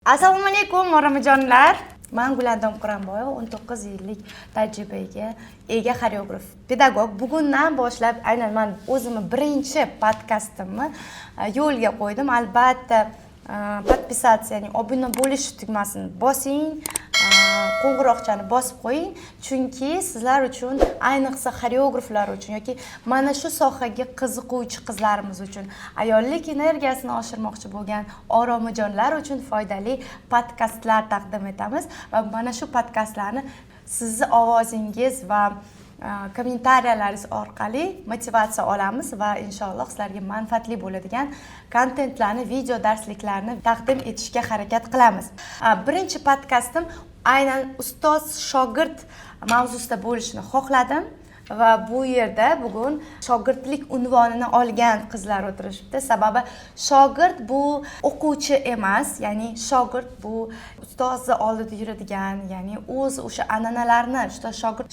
Assalomu alaykum Mo'ramajonlar. Men Gulandom Quranboyeva 19 yillik tajribaga ega xoreograf, pedagog. Bugundan boshlab aynan men o'zimni birinchi podkastimni yo'lga qo'ydim. Albatta, podpisatsiya, ya'ni obuna bo'lish tugmasini bosing, qo'ng'iroqchani bosib qo'ying, chunki sizlar uchun, ayniqsa xoreograflar uchun yoki mana shu sohaga qiziquvchi qizlarimiz uchun, ayollik energiyasini oshirmoqchi bo'lgan oromijonlar uchun foydali podkastlar taqdim etamiz va mana shu podkastlarni sizni ovozingiz va kommentariyalaringiz orqali motivatsiya olamiz va inshaalloh sizlarga manfaatli bo'ladigan kontentlarni, video darsliklarni taqdim etishga harakat qilamiz. Birinchi podkastim aynan ustoz shogird mavzusida bo'lishini xohladim va bu yerda bugun shogirdlik unvonini olgan qizlar o'tirishibdi. Sababi shogird bu o'quvchi emas, ya'ni shogird bu ustozni oldida yuradigan, ya'ni o'sha an'analarni,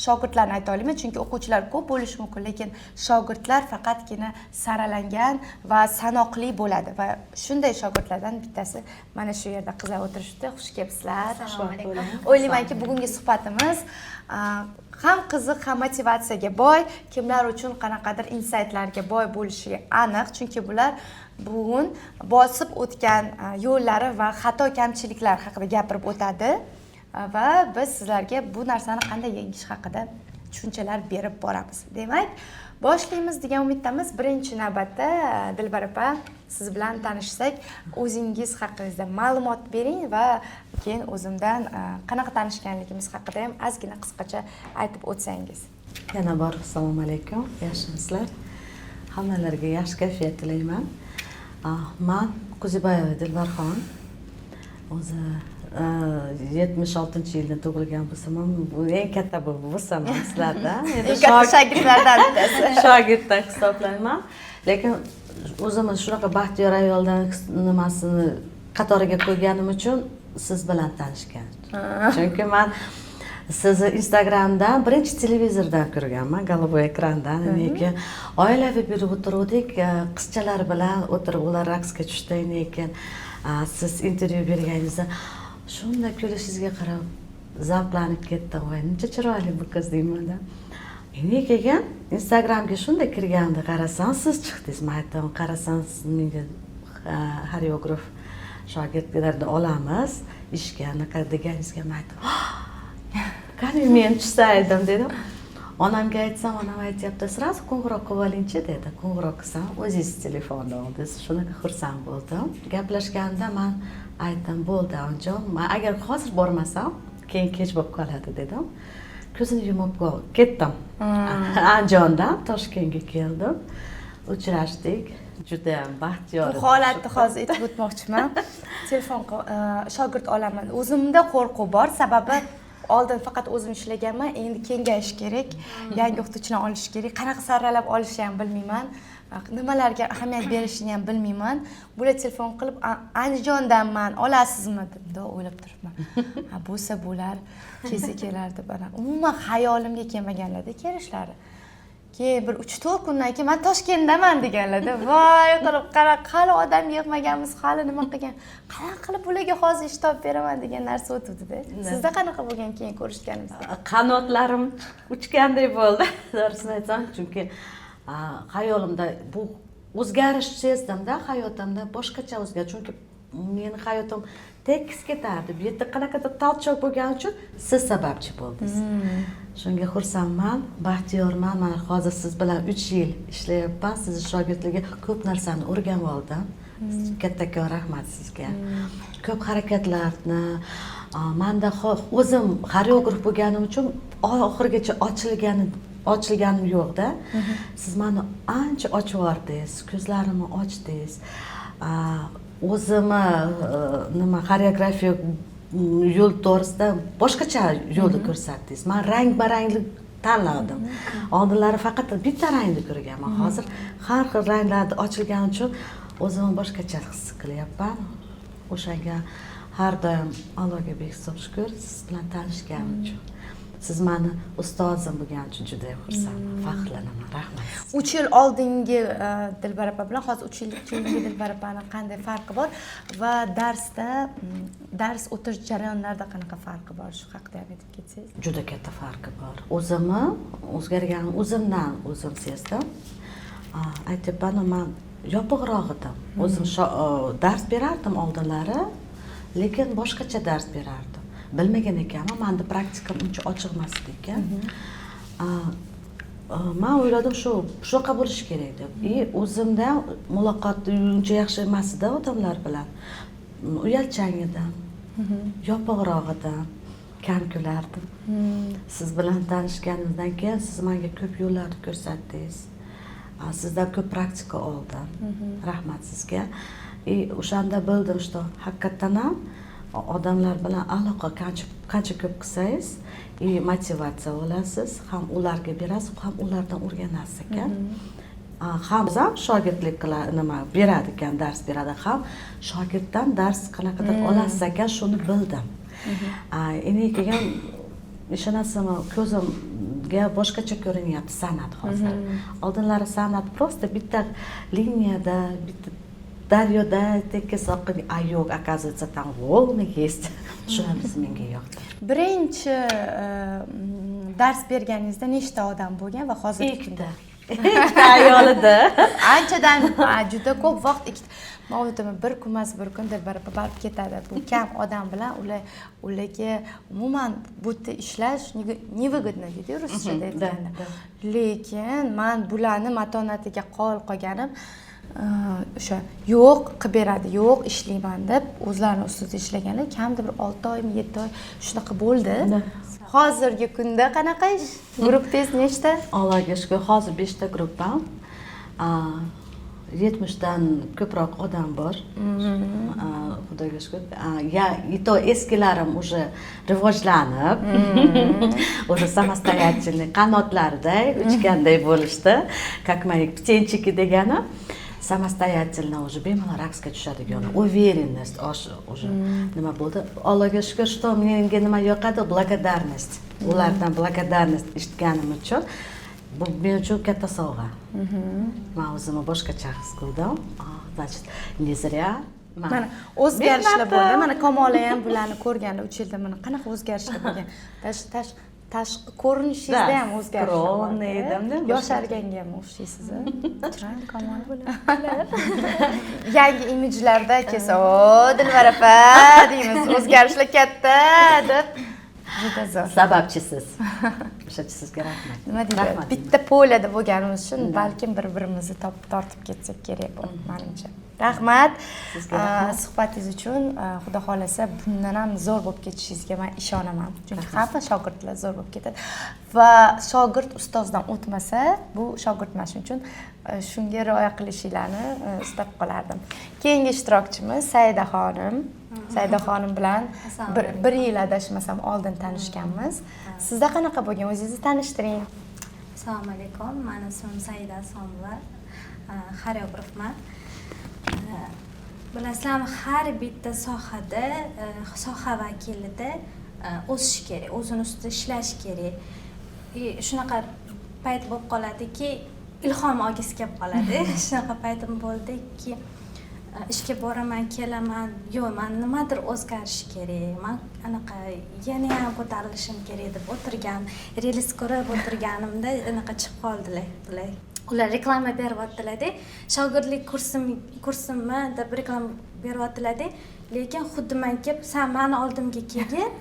shogirdlarni ayta olaman, chunki o'quvchilar ko'p bo'lishi mumkin, lekin shogirdlar faqatgina saralangan va sanoqli bo'ladi va shunday shogirdlardan bittasi mana shu yerda qizlar o'tirishibdi. Xush kelibsizlar. O'ylaymanki, bugungi suhbatimiz ham qiziq, ham motivatsiyaga boy, kimlar uchun qanaqadir insaytlarga boy bo'lishiga aniq, chunki bular bugun bosib o'tgan yo'llari va xato kamchiliklar haqida gapirib o'tadi va biz sizlarga bu narsani qanday yengish haqida tushunchalar berib boramiz. Demak, boshlaymiz degan umiddamiz. Birinchi navbatda Dilbar opa, siz bilan tanishsak, o'zingiz haqingizda ma'lumot bering va keyin o'zimdan qanaqa tanishganligimiz haqida ham ozgina qisqacha aytib o'tsangiz. Yana bor assalomu alaykum. Yaxshimisizlar? Hammalarga yaxshi kayfiyat tilayman. Men Qo'zibayeva Dilbarxon. O'zi 76-yilda tug'ilgan bo'lsam ham, bu eng katta bo'lsam ham sizlarda, endi shogirdlardan bittasi. Shogirddan hisoblayman. Lekin o'zimiz shunaqa baxtiyor ayoldan nimasini qatoriga qo'yganim uchun siz bilan tanishgan. Chunki men sizni Instagramdan, birinchi televizordan ko'rganman, galoboy ekrandan. Lekin oilaviy birga o'tirdik, qizchalar bilan o'tirib, ular raqsga tushdi, lekin siz intervyu berganingizda shunday kulishingizga qarab zavqlanib ketdim. Voy, necha chiroyli bu qiz deyman-da. Keyin Instagramga shunday kirganda qarasam, siz chiqdingiz. Men aytdim, qarasam, menga xoreograf shogirdlarni olamiz, ishga anaqa deganingizga men aytdim. Qani men tushsaydim dedim. Onamga aytsam, onam aytyapti, "Sразу qo'ng'iroq qilib oling-chi" dedi. Qo'ng'iroq qilsam, o'zingiz telefonni oldingiz. Shunaqa xursand bo'ldim. Gaplashganda men aytdim, "Bo'ldi, onajon, men agar hozir bormasam, keyin kech bo'lib qoladi" dedim. Ko'zini yumib ketdim. Andijondan Toshkentga keldim. Uchrashdik. Juda ham baxtiyor. Bu holatni hozir aytib o'tmoqchiman. Telefon shogird olaman. O'zimda qo'rquv bor, sababi oldin faqat o'zim ishlaganman, endi kengayish kerak, yangi o'qituvchilar olish kerak. Qanaqa saralab olishni ham bilmayman. Nimalarga ahamiyat berishni ham bilmayman. Bular telefon qilib, "Andijondanman, olasizmi?" deb o'ylab turibman. Ha, bo'lsa bo'lar, kelsa kelardi bana. Umuman xayolimga kelmaganlarda kelishlari. Keyin bir 3-4 kundan keyin "Men Toshkentdaman" deganlarda, "Voy, qanaqa hali odam yig'maganmiz, hali nima qilgan? Qanaqa qilib bularga hozir ish topib beraman" degan narsa o'tdi-da. Sizda qanaqa bo'lgan keyin ko'rishganimizda? Qanotlarim uchganday bo'ldi, to'g'risini aytsam, chunki hayolimda bu o'zgarish sezdimda, hayotimda boshqacha o'zgardi, chunki meni hayotim tekis ketardi. Bu yerda qanaqadir talchoq bo'lgani uchun siz sababchi bo'ldingiz. Shunga xursandman, baxtiyorman. Mana hozir siz bilan 3 yil ishlayapman. Sizni shogirdligiga ko'p narsani o'rganib oldim. Kattakon rahmat sizga. Ko'p harakatlarni menda o'zim xoreograf bo'lganim uchun oxirigacha ochilganim yo'q-da. Siz meni ancha ochib yubordingiz, ko'zlarimni ochdingiz. O'zimni xoreografiya yo'l to'g'risida boshqacha yo'lni ko'rsatdingiz. Men rang-baranglik tanladim. Oldinlari faqat bitta rangni ko'rganman. Hozir har xil ranglarda ochilgani uchun o'zimni boshqacha his qilyapman. O'shanga har doim Allohga behisob shukr, siz bilan tanishganim uchun. siz mani ustozim bo'lgani uchun juda xursandman, faxrlanaman. Rahmat. 3 yil oldingi Dilbar opa bilan hozir 3 yil keyingi Dilbar opani qanday farqi bor va dars o'tish jarayonlarida qanaqa farqi bor, shu haqida ham aytib ketsangiz. Juda katta farqi bor. O'zimni o'zgargan o'zimdan o'zim sezdim. Aytyapman, men yopiqroq edim. O'zim dars berardim oldinlari, lekin boshqacha dars berardim. Bilmagan ekanman, menda praktikam uncha ochiq emas ekan. Men o'yladim shunaqa bo'lishi kerak deb. O'zimda muloqot uncha yaxshi emas edi odamlar bilan. Uyalchang edim. Yopiqroq edim. Kam kulardim. Siz bilan tanishganimizdan keyin siz menga ko'p yo'llarni ko'rsatdingiz. Sizdan ko'p praktika oldim. Rahmat sizga. O'shanda bildim, что haqiqatan ham odamlar bilan aloqa qancha ko'p qilsangiz, motivatsiya olasiz, ham ularga berasiz, ham ulardan o'rganasiz ekan. Ham shogirdlik beradi ekan, dars beradi, ham shogirddan dars qanaqadir olasiz ekan, shuni bildim. Endi keyin ishonasizmi, ko'zimga boshqacha ko'rinyapti san'at hozir. Oldinlari san'at просто bitta liniyada, bitta daryoda tekis oqib, yo'q, оказывается, там волны есть. Shunisi menga yoqdi. Birinchi dars berganingizda nechta odam bo'lgan va hozir ikkita ayol edi. Anchadan juda ko'p vaqt men aytaman, bir kun emas, bir kun Dilbar opa borib ketadi. Bu kam odam bilan ularga umuman bu yerda ishlash невыгодно deydi ruschada aytganda. Lekin men bularni matonatiga qolganim o'sha yo'q qilib beradi, yo'q ishlayman deb o'zlarini ustida ishlaganlar kamida bir 6 oymi 7 oy shunaqa bo'ldi. Hozirgi kunda qanaqa ish? Guruhingiz nechta? Allohga shukr, hozir 5 ta guruhim. 70 dan ko'proq odam bor. Xudoga shukr. И то eskilarim уже rivojlanib, уже samostoятельный qanotlarda uchganday bo'lishdi. Как мои птенчики degani. Samostoятельно уже bemalol raqsga tushadigan уверенность уже nima bo'ldi. Allohga shukr, что menga nima yoqadi, благодарность. Ulardan благодарность eshitganim uchun bu men uchun katta sovg'a. Men o'zimni boshqacha his qildim. Значит, не зря. Mana o'zgarishlar bo'ldi. Mana Kamola ham bularni ko'rganda 3 yilda mana qanaqa o'zgarishlar bo'lgan. Tashqi ko'rinishingizda ham o'zgarishlar edimda. Yosharganga ham o'xshaysiz. Chiroyli Kamola bo'ladi. Yangi imijlarda kelsa, Dilbar opa deymiz, o'zgarishlar katta deb. Juda zo'r. Sababchisiz. O'shacha sizga rahmat. Nima deydi? Bitta polada bo'lganimiz uchun balkim bir-birimizni tortib ketsak kerak bu, menimcha. Rahmat. Suhbatingiz uchun, Xudo xolasa bundan ham zo'r bo'lib ketishingizga men ishonaman. Chunki hamma shogirdlar zo'r bo'lib ketadi va shogird ustozdan o'tmasa, bu shogird emas. Shuning uchun shunga rioya qilishinglarni istab qolardim. Keyingi ishtirokchimiz Saida xonim. Saida xonim bilan bir yil adashmasam oldin tanishganmiz. Sizda qanaqa bo'lgan? O'zingizni tanishtiring. Assalomu alaykum. Meni ismim Saida Asomova. Xoreografman. Bilasizlarmi, har bitta sohada, soha vakilida o'sish kerak, o'zini ustida ishlash kerak. Shunaqa payt bo'lib qoladiki, ilhom olgisi kelib qoladi. Shunaqa paytim bo'ldiki, ishga boraman, kelaman, yo'q, men nimadir o'zgarish kerak. Men anaqa yana ham ko'tarilishim kerak deb o'tirgan, relis ko'rib o'tirganimda anaqa chiqib qoldilar bular. Ular reklama beryaptilar-da, shogirdlik kursimni deb reklama beryaptilar-da, lekin xuddi men kelib, sen meni oldimga kelgin,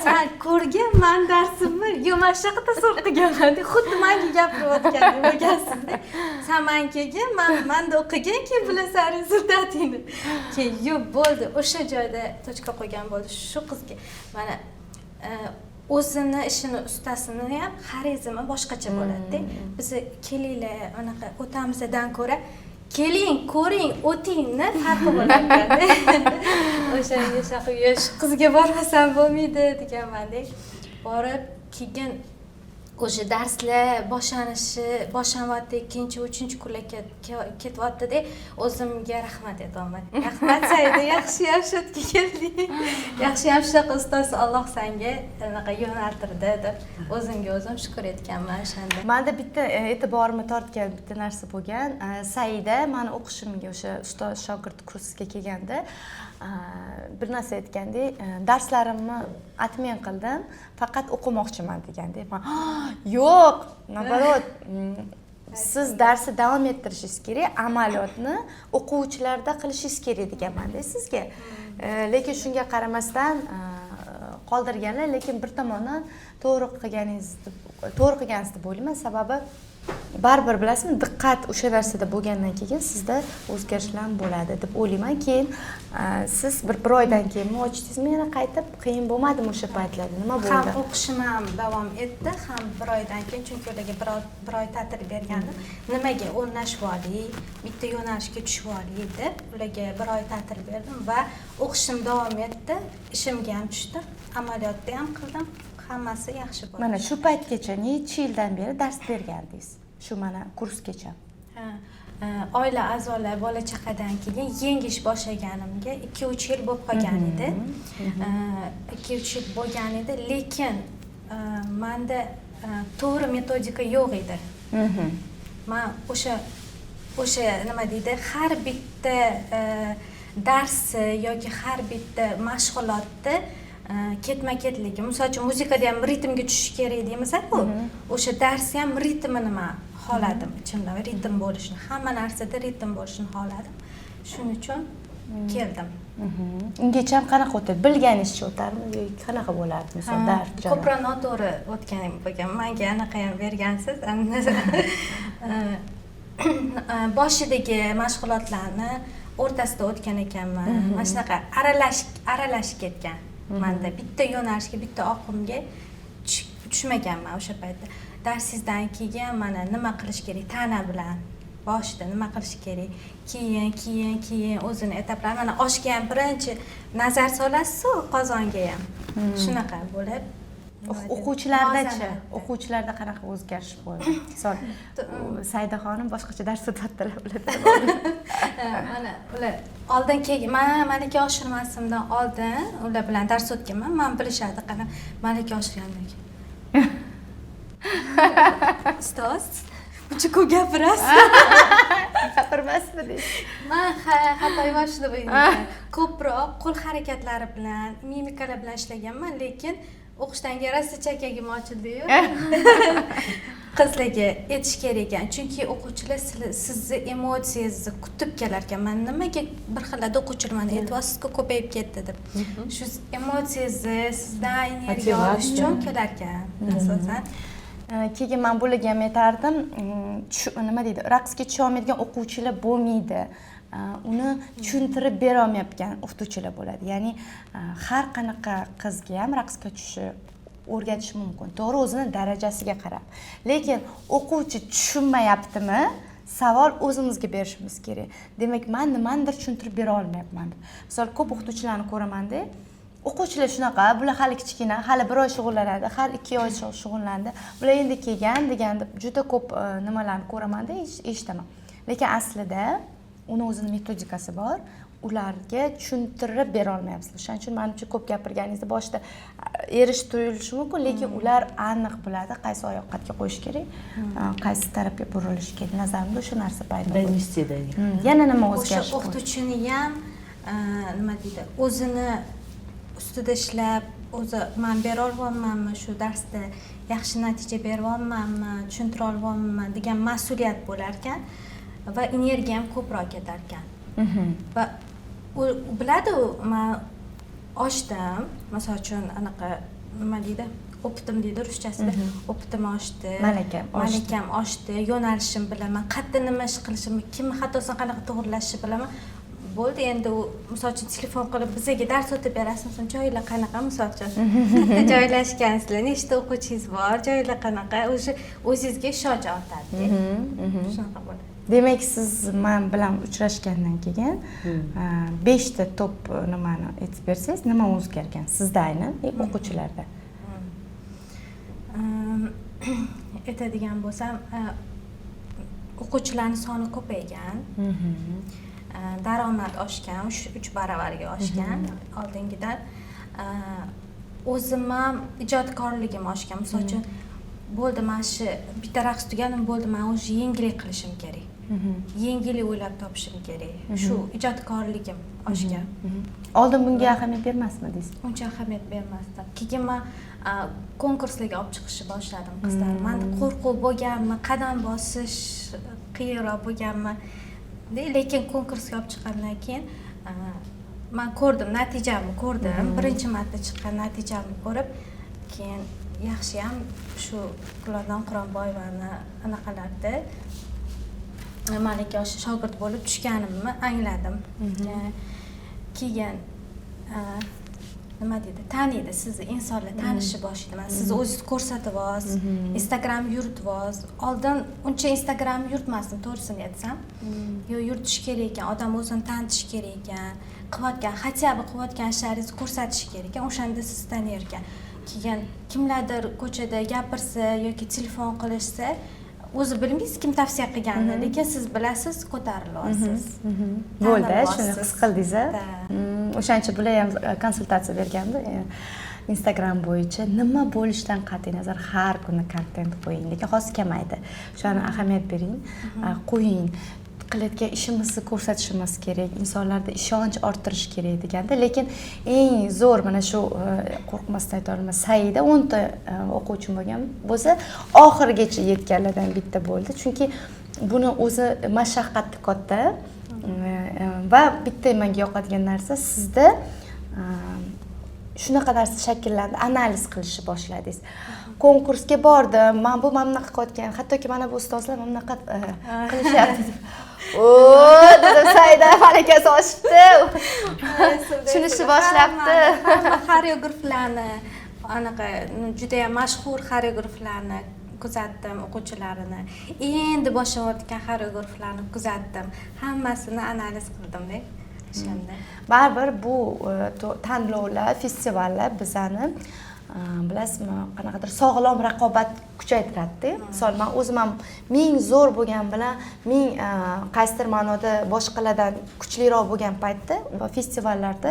sen ko'rgin men darsimni, yo'q, men shunaqa tasavvur qilganman, xuddi menga gapirayotgandek bo'lgansiz-da. Sen men kelgin, menda o'qigin, keyin bilasan rezultatingni. Keyin yo'q, bo'ldi, o'sha joyda tochka qo'ygan bo'ldi. Shu qizga mana o'zini ishini ustasini ham xarizmi boshqacha bo'ladi-da. Biz kelinglar, unaqa o'tamizdan ko'ra keling, ko'ring, o'tingni farqi bo'ladi. O'sha yosh qizga bormasam bo'lmaydi deganman-da. Borib keyin o'sha darslar boshlanyapti, ikkinchi, uchinchi kunlar ketyapti-da, o'zimga rahmat aytaman. Rahmat Saida, yaxshiyam shu yerga kelding. Yaxshiyam shunaqa ustoz Alloh senga anaqa yo'naltirdi deb o'zimga o'zim shukr etganman o'shanda. Menda bitta e'tiborimni tortgan bitta narsa bo'lgan. Saida meni o'qishimga o'sha ustoz shogird kursiga kelganda bir narsa aytganda, darslarimni atmen qildim, faqat o'qimoqchiman deganda. Men yo'q, naborot, siz darsni davom ettirishingiz kerak, amaliyotni o'quvchilarda qilishingiz kerak deganman-da sizga. Lekin shunga qaramasdan qoldirganlar, lekin bir tomondan to'g'ri qilganingiz deb o'ylayman, sababi baribir bilasizmi, diqqat o'sha narsada bo'lgandan keyin sizda o'zgarishlar bo'ladi deb o'ylayman. Keyin siz bir oydan keyin ochdingizmi, yana qaytib qiyin bo'lmadimi o'sha paytlarda? Nima bo'ldi? Ham o'qishim ham davom etdi, ham bir oydan keyin, chunki ularga bir oy ta'til bergandim. Nimaga o'rnashib oling, bitta yo'nalishga tushib oling deb ularga bir oy ta'til berdim va o'qishim davom etdi, ishimga ham tushdim, amaliyotda ham qildim. Hammasi yaxshi bo'ldi. Mana shu paytgacha necha yildan beri dars bergandingiz? Shu mana kursgacha. Oila a'zolar bola chaqadan keyin yengish boshlaganimga 2-3 yil bo'lib qolgan edi. 2-3 yil bo'lgan edi, lekin menda to'g'ri metodika yo'q edi. Men o'sha nima deydi, har bitta darsni yoki har bitta mashg'ulotni ketma-ketligi. Misol uchun muzikada ham ritmga tushish kerak deymiz-ku. O'sha darsni ham ritmini men xohladim, ichimda ritm bo'lishini, hamma narsada ritm bo'lishini xohladim. Shuning uchun keldim. Ungacha ham qanaqa o'tadi? Bilganingizcha o'tardimi yoki qanaqa bo'lardi misol dars? Ko'proq noto'g'ri o'tganim bo'lgan. Menga anaqa ham bergansiz. Boshidagi mashg'ulotlarni o'rtasida o'tgan ekanman. Mana shunaqa aralashib ketgan. Menda bitta yo'nalishga, bitta oqimga tushmaganman o'sha paytda. Darsingizdan keyin mana nima qilish kerak, ta'na bilan boshida nima qilish kerak, keyin o'zini etaplar. Mana oshga ham birinchi nazar solasiz-ku, qozonga ham. Shunaqa bo'lib. O'quvchilarda qanaqa o'zgarish bo'ldi? Misol Saida xonim boshqacha dars o'tadilar ularda. Mana ular oldin keyin malaka oshirmasimdan oldin ular bilan dars o'tganman. Men bilishadi qana malaka oshirgandan keyin. Ustoz, buncha ko'p gapirasiz. Gapirmasmidi? Men hatto shuni bilmayman. Ko'proq qo'l harakatlari bilan, mimikalar bilan ishlaganman, lekin o'qishdan keyin rosa chakagim ochildi-yu. Qizlarga aytish kerak ekan, chunki o'quvchilar sizni emotsiyangizni kutib kelar ekan. Men nimaga bir xillarda o'quvchilarni aytyapsiz-ku, ko'payib ketdi deb. Shu emotsiyangizni sizdan energiya olish uchun kelar ekan asosan. Keyin men bularga ham aytardim, nima deydi, raqsga tusha olmaydigan o'quvchilar bo'lmaydi. Uni tushuntirib bera olmayotgan o'qituvchilar bo'ladi. Ya'ni har qanaqa qizga ham raqsga tushishni o'rgatish mumkin. To'g'ri, o'zini darajasiga qarab. Lekin o'quvchi tushunmayaptimi? Savol o'zimizga berishimiz kerak. Demak, men nimanidir tushuntirib bera olmayapman. Misol ko'p o'qituvchilarni ko'raman-da, o'quvchilar shunaqa, bular hali kichkina, hali 1 oy shug'ullanadi, har 2 oy shug'ullandi. Bular endi kelgan deganda juda ko'p nimalarni ko'raman-da, eshitaman. Lekin aslida uni o'zining metodikasi bor. Ularga tushuntirib bera olmayapsiz. Shuning uchun menimcha ko'p gapirganingizda boshida erish tuyulishi mumkin, lekin ular aniq biladi qaysi oyoqqa qo'yish kerak, qaysi tarafga burilish kerak. Nazarimda o'sha narsa paydo bo'ldi. Yana nima o'zgarish? O'sha o'qituvchini ham nima deydi, o'zini ustida ishlab, o'zi men bera olmaymanmi, shu darsda yaxshi natija bera olmaymanmi, tushuntira olmaymanmi degan mas'uliyat bo'lar ekan va energiya ham ko'proq ketar ekan. Va u biladi, men ochdim, masalan uchun anaqa nima deydi, o'qitim deydi ruschasida, o'qitim oshdi, malakam oshdi, yo'nalishim bilaman, qayerda nima ish qilishimni, kimni xatosini qanaqa to'g'rilashni bilaman. Bo'ldi, endi u misol uchun telefon qilib bizga dars o'tib berasizmi, joylar qanaqa, misol uchun qayerda joylashgansizlar, nechta o'quvchingiz bor, joylar qanaqa, o'sha o'zingizga ishonch ortadi. Shunaqa bo'ladi. Demak, siz men bilan uchrashgandan keyin 5 ta top nimani aytib bersangiz, nima o'zgargan sizda aynan o'quvchilarda? aytadigan bo'lsam, o'quvchilarning soni ko'paygan. Daromad oshgan, 3 baravarga oshgan oldingidan. O'zim ham ijodkorligim oshgan. Misol uchun bo'ldi, men shu bitta raqs tugadim, bo'ldi, men o'sha yengillik qilishim kerak. Yengillik o'ylab topishim kerak. Shu ijodkorligim oshgan. Oldin bunga ahamiyat bermasmidingiz? Uncha ahamiyat bermasdim. Keyin men konkurslarga olib chiqishni boshladim qizlar. Menda qo'rquv bo'lganmi, qadam bosish qiyinroq bo'lganmi? Lekin konkursga olib chiqqandan keyin men ko'rdim, natijamni ko'rdim. Birinchi marta chiqqan natijamni ko'rib, keyin yaxshiyam shu Gulnazar Quronboyevani anaqalarda malaka shogird bo'lib tushganimni angladim. Keyin nima deydi, taniydi, sizni insonlar tanishib boshlaydi. Mana siz o'zingiz ko'rsatib olasiz, Instagram yuritib olasiz. Oldin uncha Instagram yuritmasdim, to'g'risini aytsam. Yo, yuritish kerak ekan, odam o'zini tanitish kerak ekan, qilayotgan, хотя бы qilayotgan ishlaringizni ko'rsatish kerak ekan, o'shanda siz tanir ekan. Keyin kimlardir ko'chada gapirsa yoki telefon qilishsa, o'zi bilmaysiz kim tavsiya qilganini, lekin siz bilasiz, ko'tarilyapsiz. Bo'ldi, shuni his qildingiz. O'shancha bular ham konsultatsiya bergandi. Instagram bo'yicha nima bo'lishidan qat'iy nazar har kuni kontent qo'ying, lekin hozir kamaydi. O'shani ahamiyat bering, qo'ying. Qilayotgan ishimizni ko'rsatishimiz kerak, insonlarda ishonch orttirish kerak deganda, lekin eng zo'r mana shu qo'rqmasdan ayta olaman, Saida 10 ta o'quvchim bo'lgan bo'lsa, oxirigacha yetganlardan bitta bo'ldi. Chunki buni o'zi mashaqqati katta va bitta menga yoqadigan narsa, sizda shunaqa narsa shakllandi, analiz qilishni boshladingiz. Konkursga bordim, men bu mamlaqa qilayotgan, hattoki mana bu ustozlar mamlaqa qilishyapti deb. Dedim, Saida malakasi oshibdi. Tushunishni boshlabdi. Xoreograflarni, anaqa juda ham mashhur xoreograflarni kuzatdim, o'quvchilarini. Endi boshlayotgan xoreograflarni kuzatdim. Hammasini analiz qildim-da. O'shanda. Baribir bu tanlovlar, festivallar bizani bilasizmi, qanaqadir sog'lom raqobat kuchaytiradi. Misol, men o'zim ham ming zo'r bo'lgan bilan, ming qaysidir ma'noda boshqalardan kuchliroq bo'lgan paytda va festivallarda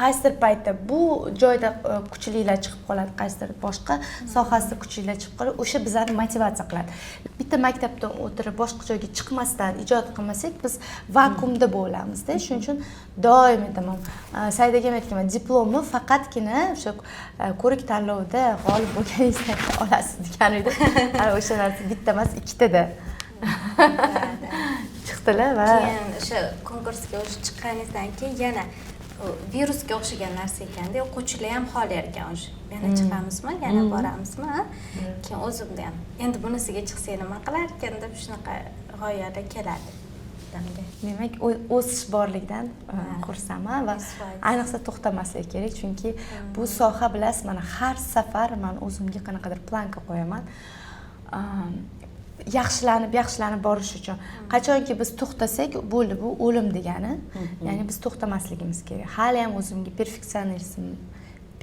qaysidir paytda bu joyda kuchlilar chiqib qoladi, qaysidir boshqa sohasida kuchlilar chiqib qoladi. O'sha bizlarni motivatsiya qiladi. Bitta maktabdan o'tirib boshqa joyga chiqmasdan ijod qilmasak, biz vakuumda bo'lamiz-da. Shuning uchun doim aytaman, Saidaga ham aytganman, diplomni faqatgina o'sha ko'rik tanlovida g'olib bo'lganingizda olasiz degan edi. O'sha narsa bitta emas, ikkitada chiqdilar va keyin o'sha konkursga chiqqaningizdan keyin yana virusga o'xshagan narsa ekanda, o'quvchilar ham xohlar ekan, yana chiqamizmi, yana boramizmi? Keyin o'zimda ham endi bunisiga chiqsak nima qilar ekan deb shunaqa g'oyalar keladi. Demak, o'sish borligidan xursandman va ayniqsa to'xtamaslik kerak, chunki bu soha bilasiz, mana har safar men o'zimga qanaqadir planka qo'yaman. Yaxshilanib borish uchun. Qachonki biz to'xtasak, bo'ldi, bu o'lim degani. Ya'ni biz to'xtamasligimiz kerak. Hali ham o'zimga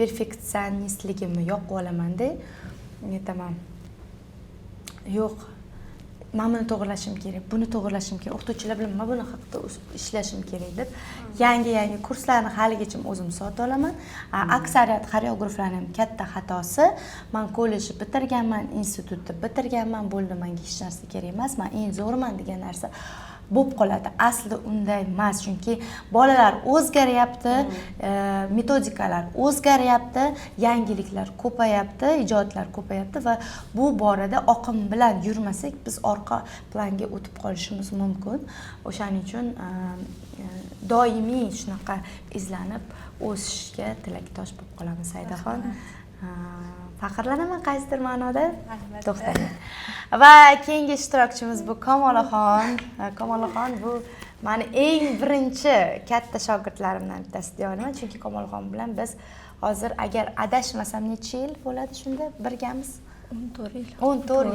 perfeksionistligimni yoqib olaman-da. Aytaman. Yo'q, men buni to'g'rilashim kerak, buni to'g'rilashim kerak. O'qituvchilar bilan men buni haqida ishlashim kerak deb yangi kurslarni haligacha o'zim sota olaman. Aksariyat xoreograflarning katta xatosi, men kollejni bitirganman, institutni bitirganman, bo'ldi, menga hech narsa kerak emas, men eng zo'riman degan narsa bo'lib qoladi. Aslida unday emas, chunki bolalar o'zgaryapti, metodikalar o'zgaryapti, yangiliklar ko'payapti, ijodlar ko'payapti va bu borada oqim bilan yurmasak, biz orqa planga o'tib qolishimiz mumkin. O'shaning uchun doimiy shunaqa izlanib o'sishga tilakdosh bo'lib qolamiz, Saidaxon. Faxrlanaman qaysidir ma'noda. To'xtang. Va keyingi ishtirokchimiz bu Komolaxon. Komolaxon bu meni eng birinchi katta shogirdlarimdan bittasi deya olaman, chunki Komolaxon bilan biz hozir agar adashmasam necha yil bo'ladi shunda birgamiz? 14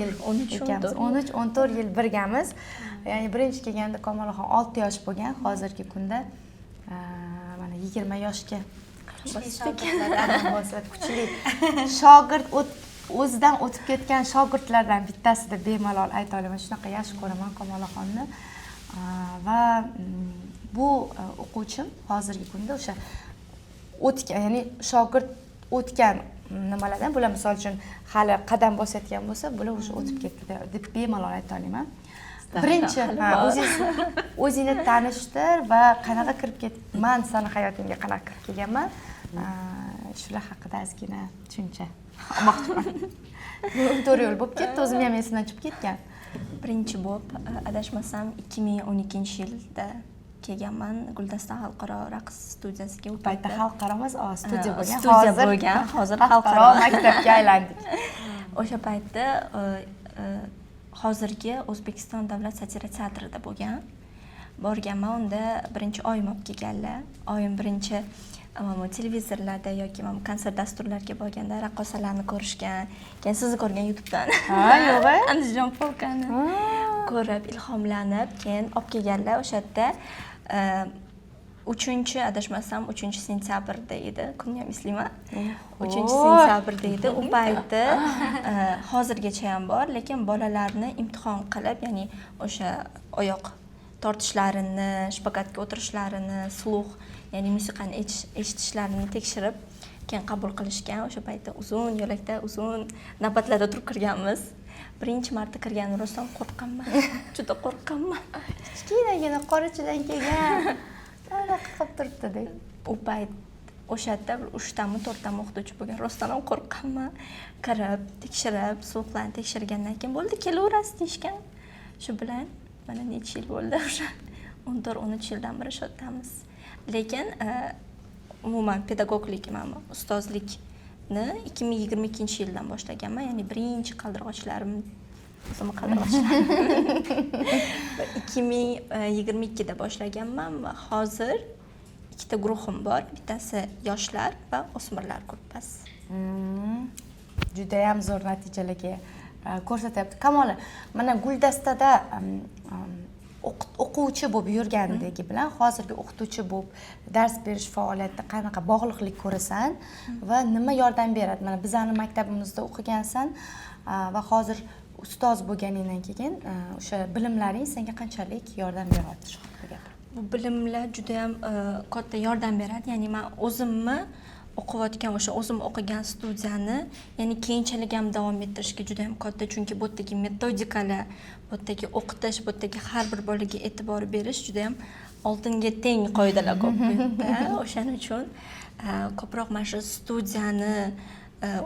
yil. 13-14 yil birgamiz. Ya'ni birinchi kelganda Komolaxon 6 yosh bo'lgan, hozirgi kunda mana 20 yoshga kuchli shogirdlardan kuchli shogird o'zidan o'tib ketgan shogirdlardan bittasi deb bemalol ayta olaman. Shunaqa yaxshi ko'raman Kamolaxonni. Va bu o'quvchim hozirgi kunda o'sha o'tgan, ya'ni shogird o'tgan nimalardan, bular misol uchun hali qadam bosayotgan bo'lsa, bular o'sha o'tib ketdi deb bemalol ayta olaman. Birinchi o'zingni tanishtir va qanaqa kirib ketman, seni hayotingga qanaqa kirib kelganman, shular haqida ozgina tushuncha olmoqchiman. 4 yil bo'lib ketdi, o'zim ham esimdan chiqib ketgan. Birinchi bo'lib adashmasam 2012-yilda kelganman Guldasta xalqaro raqs studiyasiga. U paytda xalqaro emas, studiya bo'lgan. Studiya bo'lgan, hozir xalqaro maktabga aylandik. O'sha paytda hozirgi O'zbekiston davlat satira teatrida bo'lgan. Borganman, unda birinchi oyim olib kelganlar. Oyim birinchi televizorlarda yoki konsert dasturlariga borganda raqqosalarni ko'rishgan. Keyin sizni ko'rgan YouTubedan. Yo'q. Andijon polkani ko'rib ilhomlanib, keyin olib kelganlar. O'sha yerda 3-adashmasam 3-sentyabrda edi. Kunni ham eslayman. 3-sentyabrda edi. U paytda hozirgacha ham bor, lekin bolalarni imtihon qilib, ya'ni o'sha oyoq tortishlarini, shpagatga o'tirishlarini, sluh, ya'ni musiqani eshitishlarini tekshirib, keyin qabul qilishgan. O'sha paytda uzun yo'lakda, uzun navbatlarda turib kirganmiz. Birinchi marta kirganim rostdan qo'rqqanman. Juda qo'rqqanman. Kichkinagina qorachidan kelgan. Ana qilib turibdi deb. U payt o'sha yerda 3tami 4tami o'qituvchi bo'lgan. Rostdan ham qo'rqqanman. Kirib, tekshirib, sluhlarni tekshirgandan keyin bo'ldi, kelaverasiz deyishgan. Shu bilan mana necha yil bo'ldi o'sha 14-13 yildan beri shu yerdamiz. Lekin umuman pedagoglik, ustozlikni 2022-yildan boshlaganman. Ya'ni birinchi qaldirg'ochlarim, o'zim qaldirg'ochlarim 2022da boshlaganman va hozir 2ta guruhim bor. Bittasi yoshlar va o'smirlar gruppasi. Juda ham zo'r natijalarga ko'rsatyapti. Kamola, mana Guldastada o'quvchi bo'lib yurgandagi bilan hozirgi o'qituvchi bo'lib dars berish faoliyatida qanaqa bog'liqlik ko'rasan va nima yordam beradi? Mana bizani maktabimizda o'qigansan va hozir ustoz bo'lganingdan keyin o'sha bilimlaring senga qanchalik yordam beradi shu haqida gapir. Bu bilimlar juda ham katta yordam beradi. Ya'ni men o'zimni o'qiyotgan o'sha o'zim o'qigan studiyani, ya'ni keyinchalik ham davom ettirishga juda ham katta, chunki bu yerdagi metodikalar, bu yerdagi o'qitish, bu yerdagi har bir bolaga e'tibor berish juda ham oltinga teng qoidalar ko'p bu yerda. O'shaning uchun ko'proq mana shu studiyani,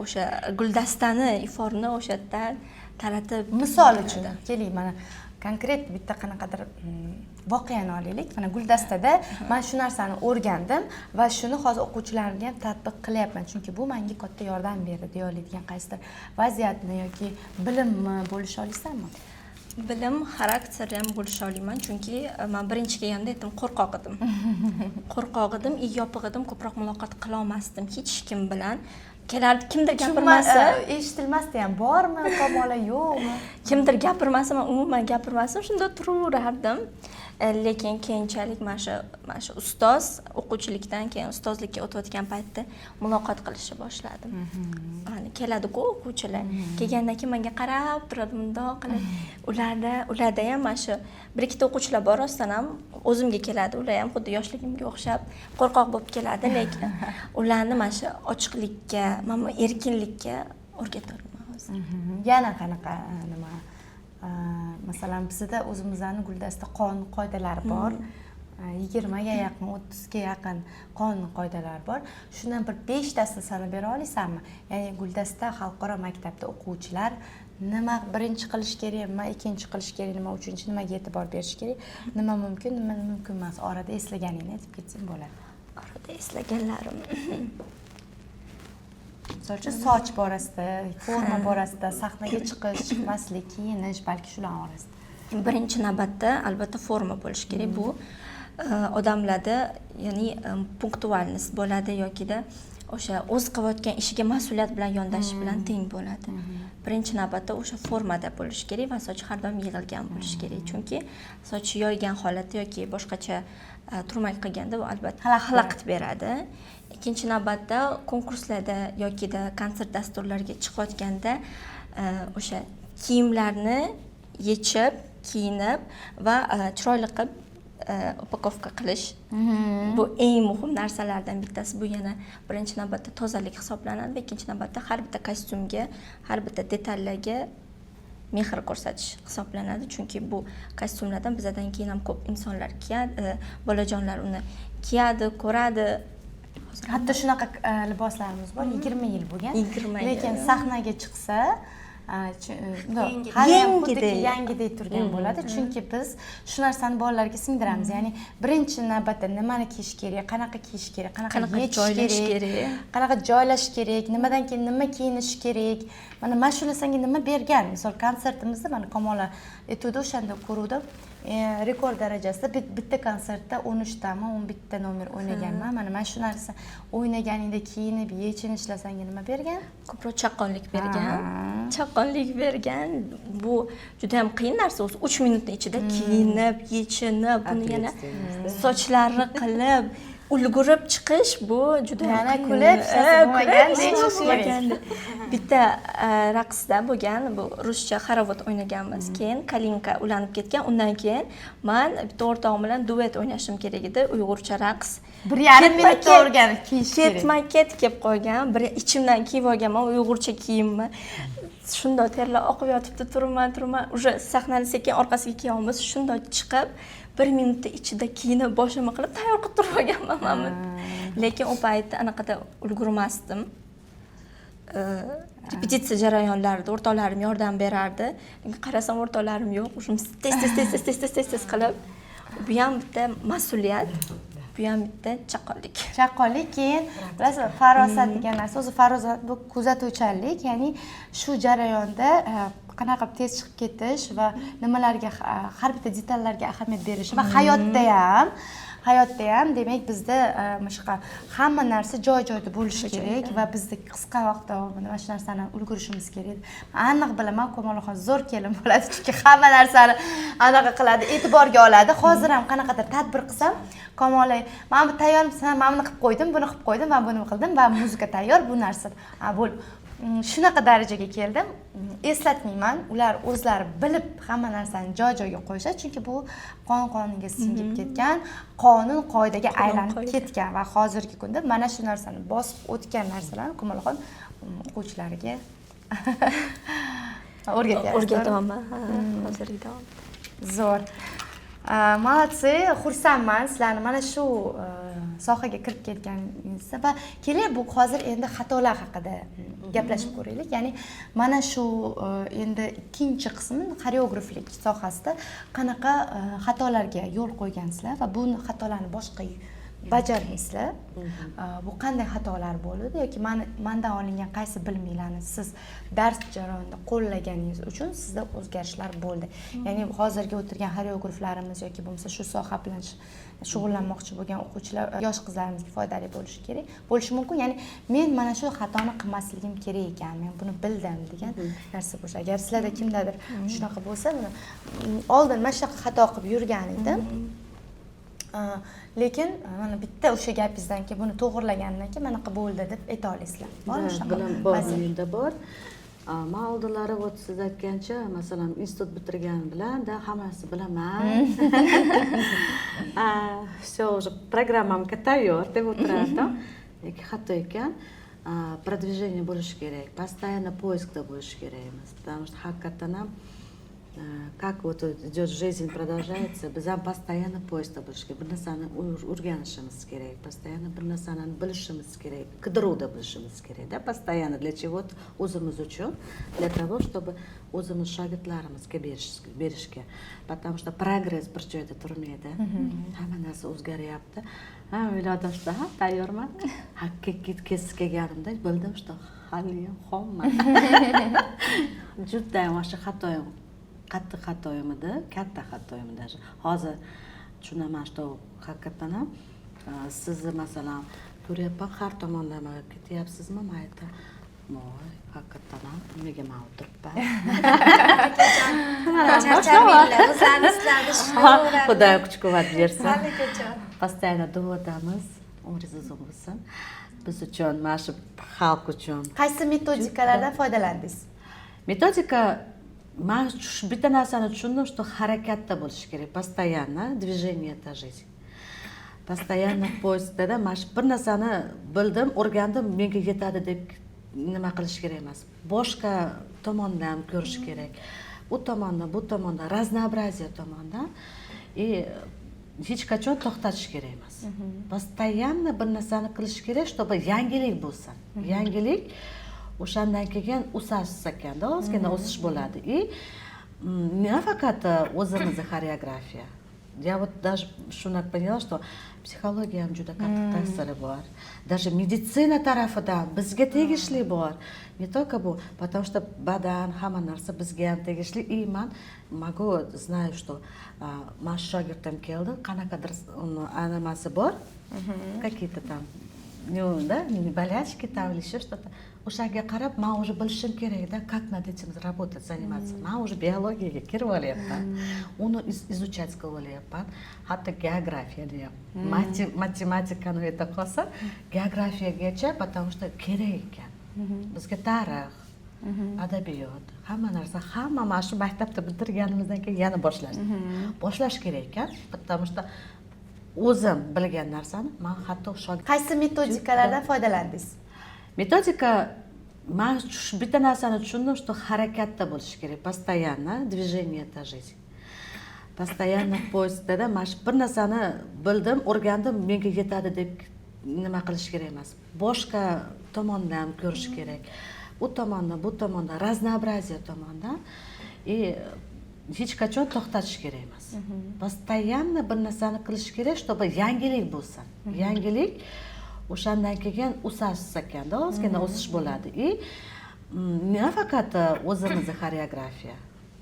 o'sha Guldastani iforni o'sha yerdan taratib, misol uchun keling, mana konkret bitta qanaqadir voqeani olaylik. Mana Guldastada men shu narsani o'rgandim va shuni hozir o'quvchilarimga ham tatbiq qilyapman, chunki bu menga katta yordam berdi deya oladigan qaysidir vaziyatni yoki bilimni bo'lisha olasizmi? Bilim, xarakter ham bo'lisha olaman, chunki men birinchi kelganda aytdim, qo'rqoq edim. Qo'rqoq edim, yopiq edim, ko'proq muloqot qila olmasdim hech kim bilan. Kelardi, kimdir gapirmasa, eshitilmasdi ham, bormi, Kamola yo'qmi? Kimdir gapirmasa, men umuman gapirmasdim, shunda turaverardim. Lekin keyinchalik mana shu ustoz o'quvchilikdan keyin ustozlikka o'tayotgan paytda muloqot qilishni boshladim. Ya'ni keladi-ku o'quvchilar. Kelgandan keyin menga qarab turadi, bundoq qilib. Ularda ham mana shu bir ikkita o'quvchilar bor, rostdan ham o'zimga keladi. Ular ham xuddi yoshligimga o'xshab qo'rqoq bo'lib keladi, lekin ularni mana shu ochiqlikka, mana erkinlikka o'rgatyapman hozir. Yana qanaqa nima? Masalan, bizda o'zimizning Guldasta qonun qoidalari bor. 20ga yaqin, 30ga yaqin qonun qoidalari bor. Shundan bir 5tasini sanab bera olasizmi? Ya'ni Guldasta xalqaro maktabda o'quvchilar nima birinchi qilish kerak, nima ikkinchi qilish kerak, nima uchinchi, nimaga e'tibor berish kerak, nima mumkin, nima mumkin emas, orada eslaganingni aytib ketsang bo'ladi. Orada eslaganlarim. Misol uchun soch borasida, forma borasida, sahnaga chiqish, chiqmaslik, kiyinish, balki shular orasida. Birinchi navbatda albatta forma bo'lishi kerak. Bu odamlarda, ya'ni punktualnost bo'ladi yokida o'sha o'z qilayotgan ishiga mas'uliyat bilan yondashish bilan teng bo'ladi. Birinchi navbatda o'sha formada bo'lishi kerak va soch har doim yig'ilgan bo'lishi kerak. Chunki soch yoygan holatda yoki boshqacha turmak qilganda bu albatta Xalaqit beradi. Ikkinchi navbatda konkurslarda yokida konsert dasturlariga chiqayotganda o'sha kiyimlarni yechib, kiyinib va chiroyli qilib upakovka qilish. Bu eng muhim narsalardan bittasi. Bu yana birinchi navbatda tozalik hisoblanadi va ikkinchi navbatda har bitta kostyumga, har bitta detallarga mehr ko'rsatish hisoblanadi. Chunki bu kostyumlardan bizdan keyin ham ko'p insonlar kiyadi, bolajonlar uni kiyadi, ko'radi. Hatto shunaqa liboslarimiz bor, 20 yil bo'lgan. 20 yil. Lekin sahnaga chiqsa, yangidek turgan bo'ladi. Chunki biz shu narsani bolalarga singdiramiz. Ya'ni birinchi navbatda nimani kiyish kerak, qanaqa kiyish kerak, qanaqa joylash kerak, qanaqa joylash kerak, nimadan keyin nima kiyinish kerak. Mana mas'ulasanga nima bergan. Misol konsertimizda mana Kamola etudi o'shanda ko'ruvdim. Rekord darajasida bitta konsertda 13 tami 11 ta nomer o'ynaganman. Mana shu narsa o'ynaganingda kiyinib, yechinishlasanga nima bergan? Ko'proq chaqqonlik bergan. Chaqqonlik bergan. Bu juda ham qiyin narsa. 3 minutning ichida kiyinib, yechinib, buni yana sochlarini qilib ulgurib chiqish bu juda yana kulib bo'lmagan. Bitta raqsda bo'lgan, bu ruscha xorovod o'ynaganmiz. Keyin Kalinka ulanib ketgan. Undan keyin men bitta o'rtog'im bilan duet o'ynashim kerak edi, uyg'urcha raqs. 1,5 minutda o'rganib kiyish kerak. Ketma-ket kelib qolgan. Bir ichimdan kiyib olganman uyg'urcha kiyimni. Shunday terlar oqib yotibdi, turman. Уже sahnani sekin orqasiga kiyamiz. Shunday chiqib 1 minutda ichida kiyinib, boshimni qilib tayyor qilib turib olganman. Lekin u paytda anaqada ulgurmasdim. Repetitsiya jarayonlarida o'rtoqlarim yordam berardi. Lekin qarasam o'rtoqlarim yo'q. O'shim tez qilib. Bu ham bitta mas'uliyat. Bu ham bitta chaqqonlik. Chaqqonlik, keyin bilasizmi, farosat degan narsa, o'zi farosat bu kuzatuvchanlik, ya'ni shu jarayonda qanaqa qilib tez chiqib ketish va nimalarga, har bitta detallarga ahamiyat berish va hayotda ham demak bizda shunaqa hamma narsa joy-joyida bo'lishi kerak va bizda qisqa vaqt davomida mana shu narsani ulgurishimiz kerak. Aniq bilaman, Komolaxon zo'r kelin bo'ladi, chunki hamma narsani anaqa qiladi, e'tiborga oladi. Hozir ham qanaqadir tadbir qilsam, Komolay, "Men bu tayyormisan? Men buni qilib qo'ydim, buni qilib qo'ydim, men buni qildim va muzika tayyor, bu narsa." Bo'l. Shunaqa darajaga keldim. Eslatmayman, ular o'zlari bilib hamma narsani joy-joyiga qo'yishadi, chunki bu qon-qoniga singib ketgan, qonun qoidaga aylanib ketgan va hozirgi kunda mana shu narsani bosib o'tgan narsalarni Komolaxon o'quvchilariga o'rgatyapman. Hozirgi davom. Zo'r. Молодцы, xursandman sizlarni mana shu sohaga kirib ketganingizda va keling bu hozir endi xatolar haqida gaplashib ko'raylik. Ya'ni mana shu endi ikkinchi qismi xoreograflik sohasida qanaqa xatolarga yo'l qo'ygansizlar va bu xatolarni boshqa bajarmaysizlar. Bu qanday xatolar bo'ldi yoki mendan olingan qaysi bilimlarni siz dars jarayonida qo'llaganingiz uchun sizda o'zgarishlar bo'ldi. Ya'ni hozirgi o'tirgan xoreograflarimiz yoki bo'lmasa shu soha bilan shug'ullanmoqchi bo'lgan o'quvchilar, yosh qizlarimizga foydali bo'lishi mumkin. Ya'ni men mana shu xatoni qilmasligim kerak ekan, men buni bildim degan narsa bo'lsa. Agar sizlarda kimdadir shunaqa bo'lsa, oldin mana shunaqa xato qilib yurgan edim. Lekin mana bitta o'sha gapingizdan keyin buni to'g'irlagandan keyin manaqa bo'ldi deb ayta olasizlar. Bormi shunaqa? Menda bor. Men oldinlari siz aytgancha, masalan, institut bitirgan bilan hammasi bilaman. Всё уже programmamga tayyor deb o'tirardim. Lekin xato ekan. Продвижение bo'lishi kerak, постоянно поискda bo'lish kerakmiz. Потому что haqiqatan ham как вот идет жизнь, продолжается, biz ham постоянно поискda bo'lish kerak. Bir narsani o'rganishimiz kerak, постоянно bir narsani bilishimiz kerak, qidiruvda bo'lishimiz kerak-da, постоянно. Для чего? O'zimiz uchun, для того, чтобы o'zimiz shogirdlarimizga berishga. Потому что прогресс bir joyda turmaydi. Hamma narsa o'zgaryapti. O'yladim, что tayyorman. Kesib kelganimda bildim, что haliyam xomman. Juda ham shu xatoyim. Qattiq xatoyim edi, katta xatoyim edi. Hozir tushunaman, что haqiqatan ham sizni masalan ko'ryapman, har tomonlama ketyapsizmi? Men aytaman, haqiqatan ham nimaga men o'tiribman? Charchamanglar, o'zlaringiz Xudo kuch-quvvat bersin. Malikajon. постоянно duodamiz, umringiz uzun bo'lsin. Biz uchun, mana shu xalq uchun. Qaysi metodikalardan foydaldingiz? Metodika, men bitta narsani tushundim, что harakatda bo'lish kerak, постоянно движение это жизнь. Постоянно poyezddada mana shu bir narsani bildim, o'rgandim, menga yetadi deb nima qilish kerak emas. Boshqa tomondan ko'rish kerak. U tomondan, bu tomondan, разнообразие tomondan hech qachon to'xtatish kerak emas. Постоянно bir narsani qilish kerak, чтобы yangilik bo'lsin. Yangilik o'shandan keyin o'sish ekanda, ozgina o'sish bo'ladi. Nafaqat o'zimizni xoreografiya. Я вот даже shuni поняла, что psixologiya ham juda katta ta'siri bor. Даже meditsina tarafidan bizga tegishli bor. Не только bu, потому что badan, hamma narsa bizga ham tegishli. И man могу, знаю, что man shogirdim keldi, qanaqadir animasi bor, какие-то там, ну, да, болячки там или еще что-то. O'shanga qarab, men уже bilishim kerak-da, как над этим работать, заниматься. Men уже biologiyaga kirib olyapman. Uni изучать qilib olyapman. Hatto geografiyani ham. Matematikani ayta qolsa, geografiyagacha, потому что kerak ekan. Bizga tarix, adabiyot, hamma narsa, hamma mana shu maktabda bitirganimizdan keyin yana boshlash kerak ekan, потому что o'zim bilgan narsani men hatto Qaysi metodikalardan foydaldingiz? Metodika, men bitta narsani tushundim, что harakatda bo'lish kerak, постоянно движение это жизнь. Постоянно poyezddada mana shu bir narsani bildim, o'rgandim, menga yetadi deb nima qilish kerak emas. Boshqa tomondan ko'rish kerak. U tomondan, bu tomondan, разнообразие tomondan hech qachon to'xtatish kerak emas. Постоянно bir narsani qilish kerak, чтобы yangilik bo'lsin. Yangilik o'shandan keyin o'sish ekanda, ozgina o'sish bo'ladi. Nafaqat o'zimizni xoreografiya.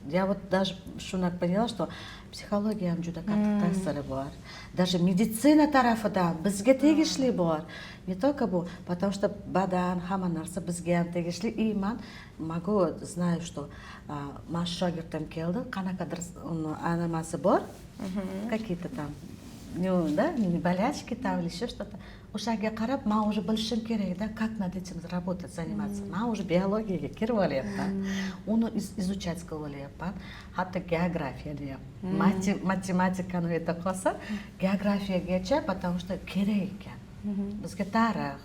Я вот даже shuni поняла, что psixologiya ham juda katta ta'siri bor. Даже meditsina tarafidan bizga tegishli bor. Не только bu, потому что badan, hamma narsa bizga ham tegishli. И man могу, знаю, что man shogirdim keldi, qanaqadir animasi bor, какие-то там, ну, да, болячки там или еще что-то. O'shanga qarab, men уже bilishim kerak-da, как над этим работать, заниматься. Men уже biologiyaga kirib olyapman. Uni изучать qilib olyapman. Hatto geografiyani ham. Matematikani ayta qolsa, geografiyagacha, потому что kerak ekan. Bizga tarix,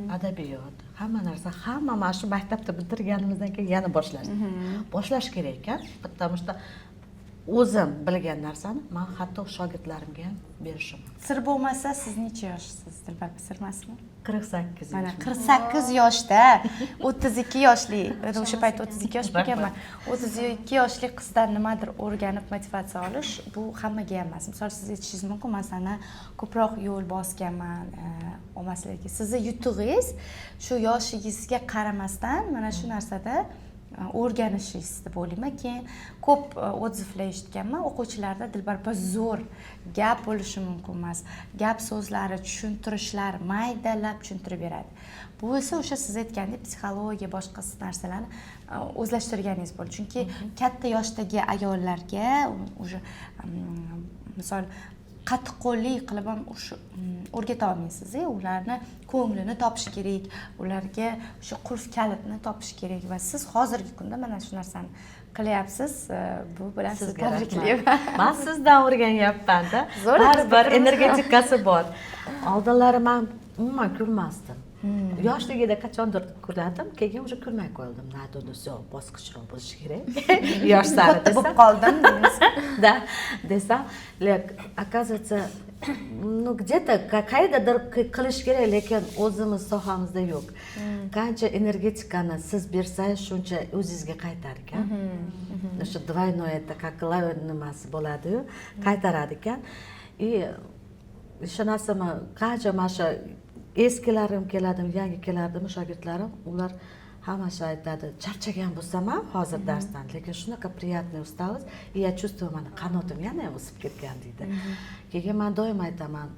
adabiyot, hamma narsa, hamma mana shu maktabda bitirganimizdan keyin yana boshlash kerak ekan, потому что o'zim bilgan narsani men hatto shogirdlarimga ham berishim. Sir bo'lmasa, siz necha yoshsiz, Dilbar sirmasmi? 48 yosh. Mana 48 yoshda 32 yoshli, o'sha payt 32 yosh bo'lganman. 32 yoshli qizdan nimadir o'rganib motivatsiya olish, bu hammaga ham emas. Misol siz aytishingiz mumkin, men sana ko'proq yo'l bosganman, olmasligi. Sizning yutug'ingiz shu yoshingizga qaramasdan mana shu narsada o'rganishingiz deb o'ylayman. Keyin ko'p odzivlar eshitganman, o'quvchilarda Dilbar zo'r gap bo'lishi mumkin emas. Gap so'zlari, tushuntirishlar maydalab tushuntirib beradi. Bu esa o'sha siz aytgandek psixologiya, boshqa narsalarni o'zlashtirganingiz bo'ldi. Chunki katta yoshdagi ayollarga o'sha misol qattiqqo'llik qilib ham o'rgata olmaysiz. Ularni ko'nglini topish kerak, ularga o'sha qulf kalitni topish kerak va siz hozirgi kunda mana shu narsani qilyapsiz. Bu bilan sizni tabriklayman. Men sizdan o'rganyapman-da. Baribir energetikasi bor. Oldinlari men umuman kulmasdim. Yoshligida qachondir kulardim, keyin уже kulmay qo'ydim. Nadoni все, bosqichroq bo'lish kerak. Yosh sari bo'lib qoldim. Да, desam, оказывается, ну где-то qaydadir qilish kerak, lekin o'zimiz sohamizda yo'q. Qancha energetikani siz bersangiz, shuncha o'zingizga qaytar ekan. O'sha двойное это как nimasi bo'ladi-yu, qaytarar ekan. И o'sha narsani qancha masha eskilarim keladimi, yangi keladimi shogirdlarim, ular hammasi aytadi, charchagan bo'lsam ham hozir darsdan, lekin shunaqa приятный усталость, и я чувствую, mana qanotim yana o'sib ketgan deydi. Keyin men doim aytaman,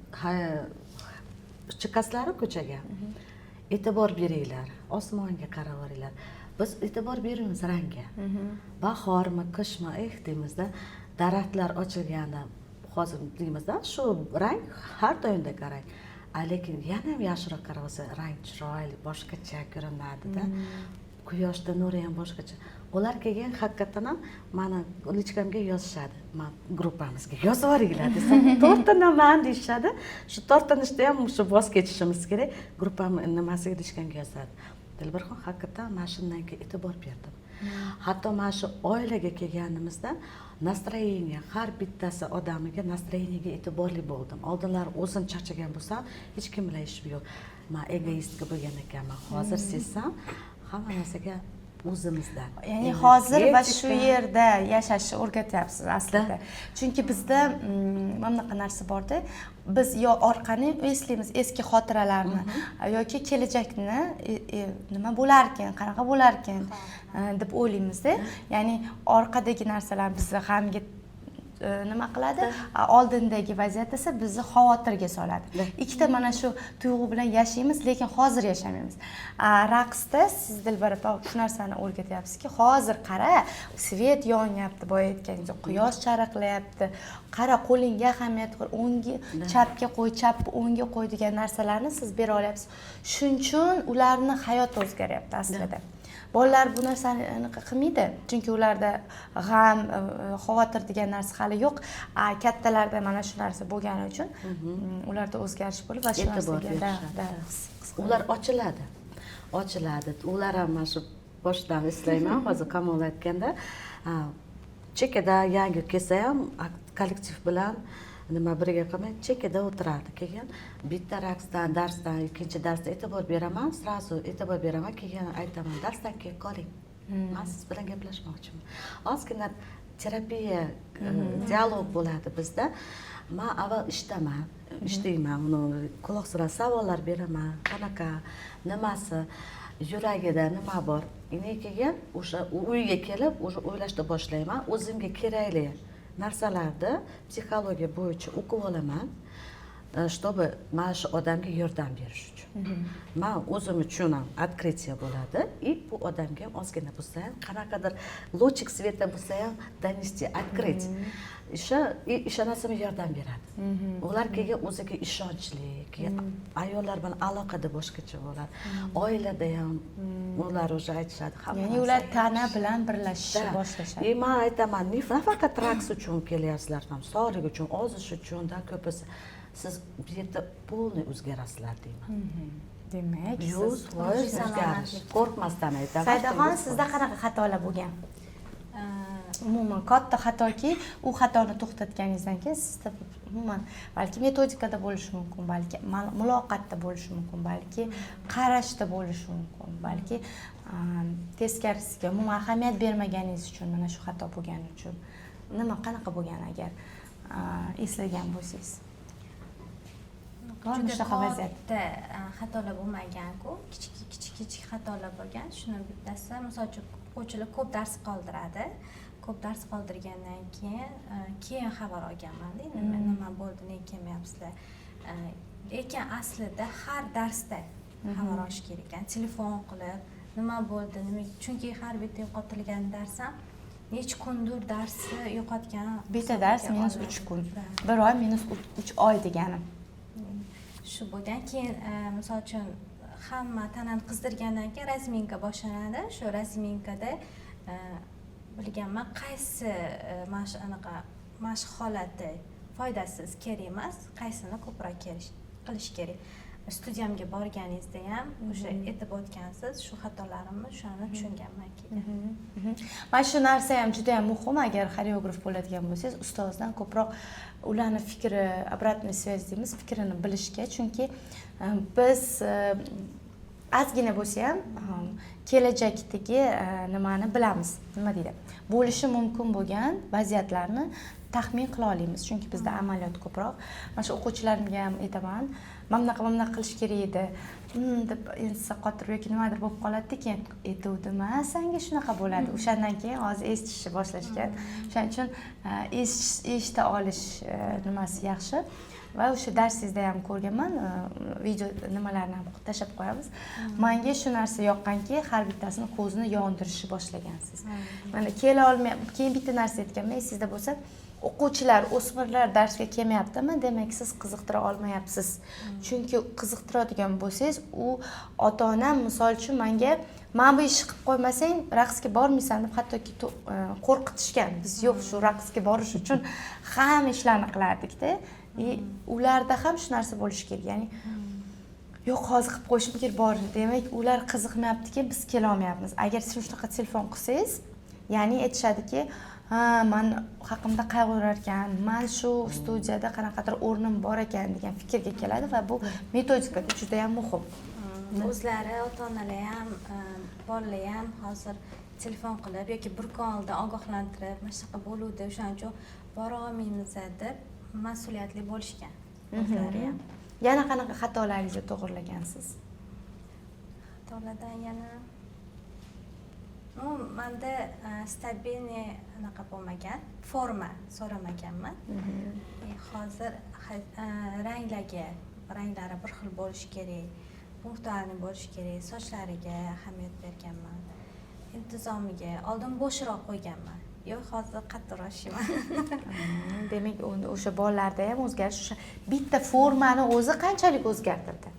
chiqasizlar ko'chaga, e'tibor beringlar, osmonga qarab biz e'tibor beramiz rangga. Bahormi, qishmi, deymizda, daraxtlar ochilganda, hozir deymizda shu rang har doimdagi rang. Lekin yana ham yaxshiroq qarab olsa rang chiroyli, boshqacha ko'rinadida. Quyoshda nuri ham boshqacha. Ular keyin haqiqatan ham meni lichkamga yozishadi. Men gruppamizga yozib yuboringlar desam, tortinaman deyishadi. Shu tortinishda ham shu voz kechishimiz kerak. Gruppamiz nimasiga lichkamga yozadi. Dilbarxon haqiqatan mana shundan keyin e'tibor berdim. Hatto mana shu oilaga kelganimizda настроение har bittasi odamiga настроениеga e'tiborli bo'ldim. Oldinlar o'zim charchagan bo'lsam, hech kim bilan ishim yo'q. Men egoistga bo'lgan ekanman. Hozir sezsam, hamma narsaga o'zimizda. Ya'ni hozir va shu yerda yashashni o'rgatyapsiz aslida. Chunki bizda mana bunaqa narsa borda, biz yo orqani eslaymiz, eski xotiralarni yoki kelajakni nima bo'larkan, qanaqa bo'larkan deb o'ylaymizda. Ya'ni orqadagi narsalar bizni g'amga nima qiladi, oldindagi vaziyat esa bizni xavotirga soladi. Ikkita mana shu tuyg'u bilan yashaymiz, lekin hozir yashamaymiz. Raqsda siz Dilbar opa shu narsani o'rgatyapsizki, hozir qara, svet yonyapti, boya aytganingizdek, quyosh charaqlayapti. Qara, qo'lingga ahamiyat qil, o'ngga, chapga qo'y, chapni o'ngga qo'y degan narsalarni siz bera olyapsiz. Shuning uchun ularning hayoti o'zgaryapti aslida. Bolalar bu narsani qilmaydi, chunki ularda g'am, xavotir degan narsa hali yo'q. Kattalarda mana shu narsa bo'lgani uchun ularda o'zgarish bo'lib va shu narsaga ular ochiladi. Ular ham mana shu boshdan eslayman, hozir Kamol aytganda, chekada yangi kelsa ham kollektiv bilan nima birga qilmay chekada o'tirardi. Keyin bitta darsdan ikkinchi darsda e'tibor beraman, srazu e'tibor beraman, keyin aytaman, darsdan keyin qoling. Men siz bilan gaplashmoqchiman. Ozgina terapiya, dialog bo'ladi bizda. Men avval ishlayman, uni quloq solib savollar beraman, qanaqa, nimasi, yuragida nima bor. Keyin o'sha uyga kelib, o'sha o'ylashni boshlayman, o'zimga kerakli narsalarni psixologiya bo'yicha o'qib olaman, чтобы mana shu odamga yordam berish uchun. Men o'zim uchun ham открытие bo'ladi, и bu odamga ozgina bo'lsa ham, qanaqadir лучик света bo'lsa ham донести, открыть. O'sha narsaga yordam beradi. Ular keyin o'ziga ishonchli, keyin ayollar bilan aloqada boshqacha bo'ladi. Oilada ham ular o'sha aytishadi. Ya'ni ular tana bilan birlashishni boshlashadi. Men aytaman, nafaqat raqs uchun kelyapsizlar, ham sog'lik uchun, ozish uchun da ko'pisi siz bu yerda polniy o'zgarasizlar deyman. Demak, siz o'zgarish, qo'rqmasdan aytaman. Saidaxon, sizda qanaqa xatolar bo'lgan? Umuman katta xatoki, u xatoni to'xtatganingizdan keyin sizda umuman balki metodikada bo'lishi mumkin, balki muloqotda bo'lishi mumkin, balki qarashda bo'lishi mumkin, balki teskarisiga umuman ahamiyat bermaganingiz uchun mana shu xato bo'lgani uchun qanaqa bo'lgan agar eslagan bo'lsangiz? Juda katta xatolar bo'lmagan-ku, kichik xatolar bo'lgan. Shuni bittasi, misol uchun o'quvchilar ko'p dars qoldiradi. Ko'p dars qoldirgandan keyin xabar olganman-da, nima bo'ldi, nega kelmayapsizlar. Lekin aslida har darsda xabar olish kerak ekan, telefon qilib, nima bo'ldi, chunki har bitta yo'qotilgan dars ham necha kundir darsni yo'qotgan. Bitta dars -3 kun, bir oy -3 oy degani. Shu bo'lgan. Keyin misol uchun hamma tanani qizdirgandan keyin razminka boshlanadi. Shu razminkada bilganman qaysi mashq holati foydasiz, kerak emas, qaysini ko'proq qilish kerak. Studiyamga borganingizda ham o'sha aytib o'tgansiz, shu xatolarimni shuni tushunganman keyin. Mana shu narsa ham juda ham muhim. Agar xoreograf bo'ladigan bo'lsangiz, ustozdan ko'proq ularning fikri, обратная связь deymiz, fikrini bilishga, chunki biz ozgina bo'lsa ham kelajakdagi nimani bilamiz, nima deydi, bo'lishi mumkin bo'lgan vaziyatlarni taxmin qila olamiz, chunki bizda amaliyot ko'proq. Mana shu o'quvchilarimga ham aytaman, mana bunaqa qilish kerak edi deb ensa qotirib yoki nimadir bo'lib qoladi, keyin aytuvdim, sanga shunaqa bo'ladi. O'shandan keyin hozir eshitishni boshlashgan. Shuning uchun eshita olish nimasi yaxshi. Va o'sha darsingizda ham ko'rganman, video nimalarni ham tashlab qo'yamiz. Menga shu narsa yoqqanki, har bittasini ko'zini yondirishni boshlagansiz. Mana kela olmayapman. Keyin bitta narsa aytganman, sizda bo'lsa, o'quvchilar, o'smirlar darsga kelmayaptimi, demak siz qiziqtira olmayapsiz. Chunki qiziqtiradigan bo'lsangiz, u ota-onam misol uchun menga "Men bu ishni qilib qo'ymasang, raqsga bormaysan" deb hattoki qo'rqitishgan. Biz yo'q, shu raqsga borish uchun hamma ishlarni qilardik-da. Ularda ham shu narsa bo'lishi kerak. Ya'ni yo'q, hozir qilib qo'yishim kerak bor. Demak, ular qiziqmayaptiki, biz kela olmayapmiz. Agar siz shunaqa telefon qilsangiz, ya'ni aytishadiki, "Men haqimda qayg'urar ekan, men shu studiyada qanaqadir o'rnim bor ekan" degan fikrga keladi va bu metodikada juda ham muhim. O'zlari ota-onalar ham, bolalar ham hozir telefon qilib yoki bir kun oldin ogohlantirib, "Mana shunaqa bo'luvdi, o'shaning uchun bora olmaymiz" deb mas'uliyatli bo'lishgan. O'zlari ham. Yana qanaqa xatolaringizni to'g'rilagansiz? Xatolardan yana menda stabilniy anaqa bo'lmagan, forma so'ramaganman. Hozir ranglari bir xil bo'lishi kerak, punktlarni bo'lishi kerak, sochlariga ahamiyat berganman. Intizomiga oldin bo'shroq qo'yganman. Yo'q, hozir qattiqroq ishlayman. Demak, o'sha bolalarda ham o'zgarish, o'sha bitta formani o'zi qanchalik o'zgartirdi?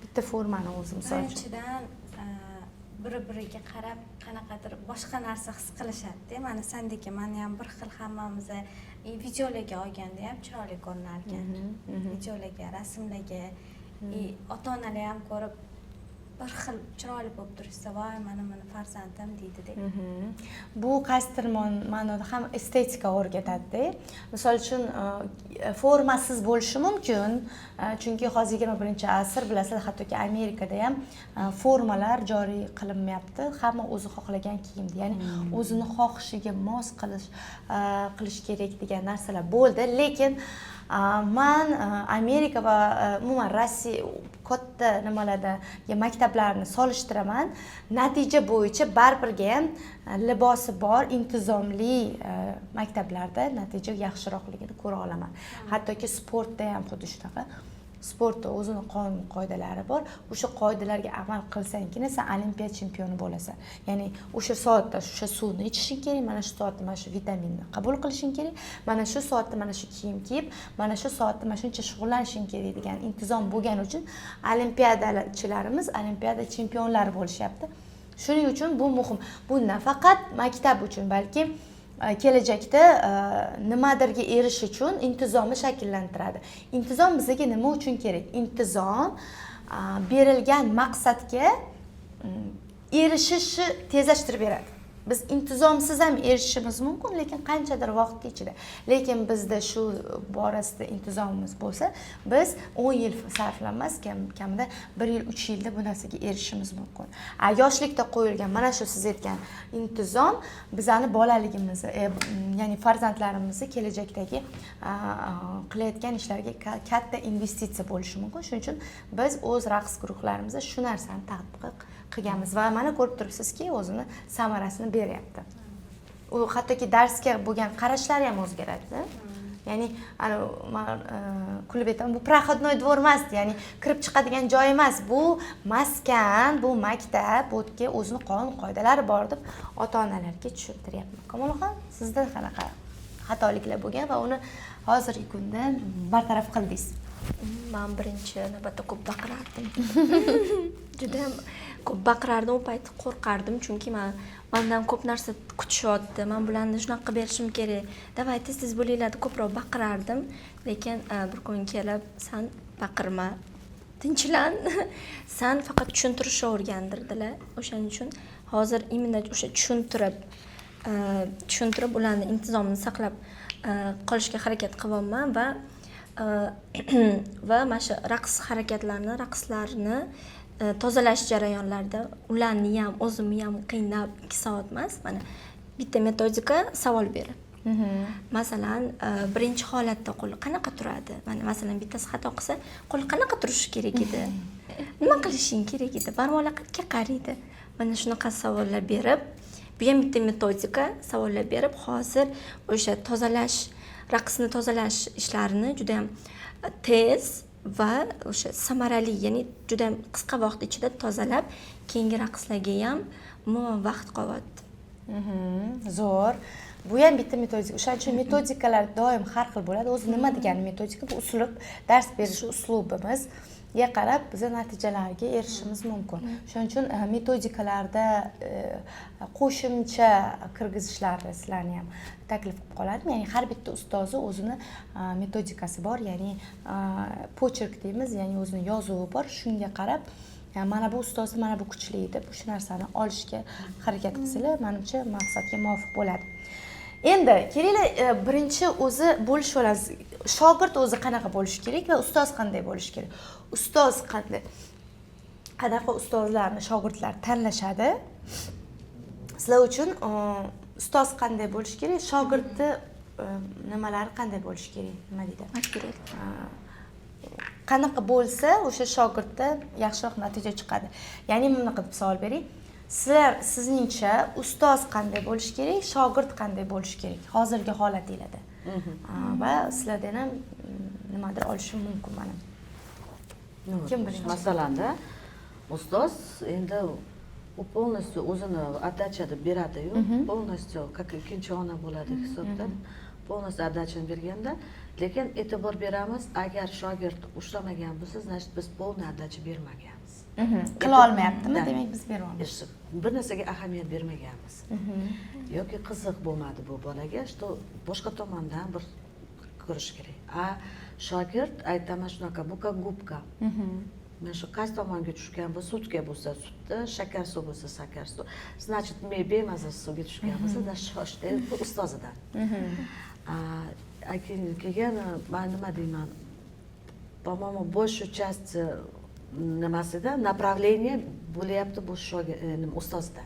Bitta formani o'zi misol uchun. Birinchidan bir-biriga qarab qanaqadir boshqa narsa his qilishadi. Mana sendagi meni ham bir xil hammamiz videolarga olganda ham chiroyli ko'rinar ekan. Videolarga, rasmlarga, ota-onalar ham ko'rib bir xil chiroyli bo'lib turishsa, "Voy, mana farzandim" deydi-da. Bu qaysidir ma'noda ham estetika o'rgatadi-da. Misol uchun formasiz bo'lishi mumkin, chunki hozir 21-asr bilasizlar, hattoki Amerikada ham formalar joriy qilinmayapti. Hamma o'zi xohlagan kiyimda, ya'ni o'zini xohishiga mos qilish kerak degan narsalar bo'ldi, lekin men Amerika va umuman Rossiya katta nimalarda maktablarni solishtiraman. Natija bo'yicha baribirga ham libosi bor, intizomli maktablarda natija yaxshiroqligini ko'ra olaman. Hattoki sportda ham xuddi shunaqa. Sportda o'zini qonun qoidalari bor. O'sha qoidalarga amal qilsangina sen olimpiya chempioni bo'lasan. Ya'ni o'sha soatda o'sha suvni ichishing kerak, mana shu soatda mana shu vitaminni qabul qilishing kerak, mana shu soatda mana shu kiyim kiyib, mana shu soatda mana shuncha shug'ullanishing kerak degan intizom bo'lgani uchun olimpiadachilarimiz olimpiada chempionlari bo'lishyapti. Shuning uchun bu muhim. Bu nafaqat maktab uchun, balki kelajakda nimadirga erishish uchun intizomni shakllantiradi. Intizom bizga nima uchun kerak? Intizom berilgan maqsadga erishishni tezlashtirib beradi. Biz intizomsiz ham erishishimiz mumkin, lekin qanchadir vaqt ichida. Lekin bizda shu borasida intizomimiz bo'lsa, biz 10 yil sarflamas, kamida 1 yil, 3 yilda bu narsaga erishishimiz mumkin. Yoshlikda qo'yilgan mana shu siz aytgan intizom bizani bolaligimizni, ya'ni farzandlarimizni kelajakdagi qilayotgan ishlarga katta investitsiya bo'lishi mumkin. Shuning uchun biz o'z raqs guruhlarimizda shu narsani tatbiq qilganmiz va mana ko'rib turibsizki, o'zini samarasini beryapti. U hattoki darsga bo'lgan qarashlari ham o'zgaradi. Ya'ni kulib aytaman, bu proходной двор emas, ya'ni kirib chiqadigan joy emas, bu maskan, bu maktab, bu yerga o'zini qonun qoidalari bor deb ota-onalarga tushuntiryapman. Kamolxon, sizda qanaqa xatoliklar bo'lgan va uni hozirgi kunda bartaraf qildingiz? Men birinchi navbatda ko'p baqirardim. Juda ham ko'p baqirardim, u payt qo'rqardim, chunki mendan ko'p narsa kutishyapti. Men bularni shunaqa qilib berishim kerak. Davay tez bo'linglar deb ko'proq baqirardim, lekin bir kun kelib, "Sen baqirma, tinchlan, sen faqat tushuntirishni o'rgandirdilar." O'shaning uchun hozir imенно o'sha tushuntirib ularni intizomini saqlab qolishga harakat qilyapman va mana shu raqslarni tozalash jarayonlarida ularni ham o'zimni ham qiynab 2 soat emas, mana bitta metodika savol berib. Masalan, birinchi holatda qo'l qanaqa turadi? Mana masalan bittasi xato qilsa, qo'l qanaqa turishi kerak edi? Nima qilishing kerak edi? Barmoqlar qayerga qaraydi? Mana shunaqa savollar berib, bu ham bitta metodika savollar berib, hozir o'sha raqsni tozalash ishlarini juda ham tez va o'sha samarali, ya'ni juda ham qisqa vaqt ichida tozalab, keyingi raqslarga ham umuman vaqt qolyapti. Zo'r. Bu ham bitta metodika. O'shaning uchun metodikalar doim har xil bo'ladi. O'zi nima degani metodika? Bu uslub, dars berish uslubimizga qarab biz natijalarga erishishimiz mumkin. Shuning uchun metodikalarda qo'shimcha kirgizishlarni sizlarni ham taklif qilib qoladim. Ya'ni har bitta ustozni o'zini metodikasi bor, ya'ni pochirk deymiz, ya'ni o'zini yozuvi bor. Shunga qarab mana bu ustozni mana bu kuchli deb o'sha narsani olishga harakat qilsanglar, menimcha maqsadga muvofiq bo'ladi. Endi kelinglar birinchi o'zi bo'lishib olamiz. Shogird o'zi qanaqa bo'lishi kerak va ustoz qanday bo'lishi kerak? Ustoz qanaqa ustozlarni shogirdlar tanlashadi? Sizlar uchun ustoz qanday bo'lishi kerak? Shogirdni nimalari qanday bo'lishi kerak? Nima deydi? Majburiyat. Qanaqa bo'lsa, o'sha shogirdda yaxshiroq natija chiqadi. Ya'ni bunaqa deb savol bering. Sizningcha ustoz qanday bo'lishi kerak, shogird qanday bo'lishi kerak hozirgi holatingizda? Va sizlardan ham nimadir olishim mumkin mana. Kim birinchi? Masalanda ustoz endi u полностью o'zini отдачада beradi-yu, полностью как ikkinchi ona bo'ladi hisobda. Полностью отдачаны berganda, lekin e'tibor beramiz, agar shogird ushlamagan bo'lsa, значит biz полный отдача bermaganmiz. Qila olmayaptimi? Demak biz beramiz. Bir narsaga ahamiyat bermaganmiz. Yoki qiziq bo'lmadi bu bolaga, что boshqa tomondan bir ko'rish kerak. Shogird aytaman shunaqa, bu как gubka. Men shu qaysi tomonga tushgan bo'lsa, sutga bo'lsa sutda, shakar suv bo'lsa shakar suv. Значит, men bemaza suvga tushgan bo'lsa, da shoshdi, bu ustozidan. Keyin men nima deyman? По-моему, большую часть nimasida направление bo'lyapti bu ustozda.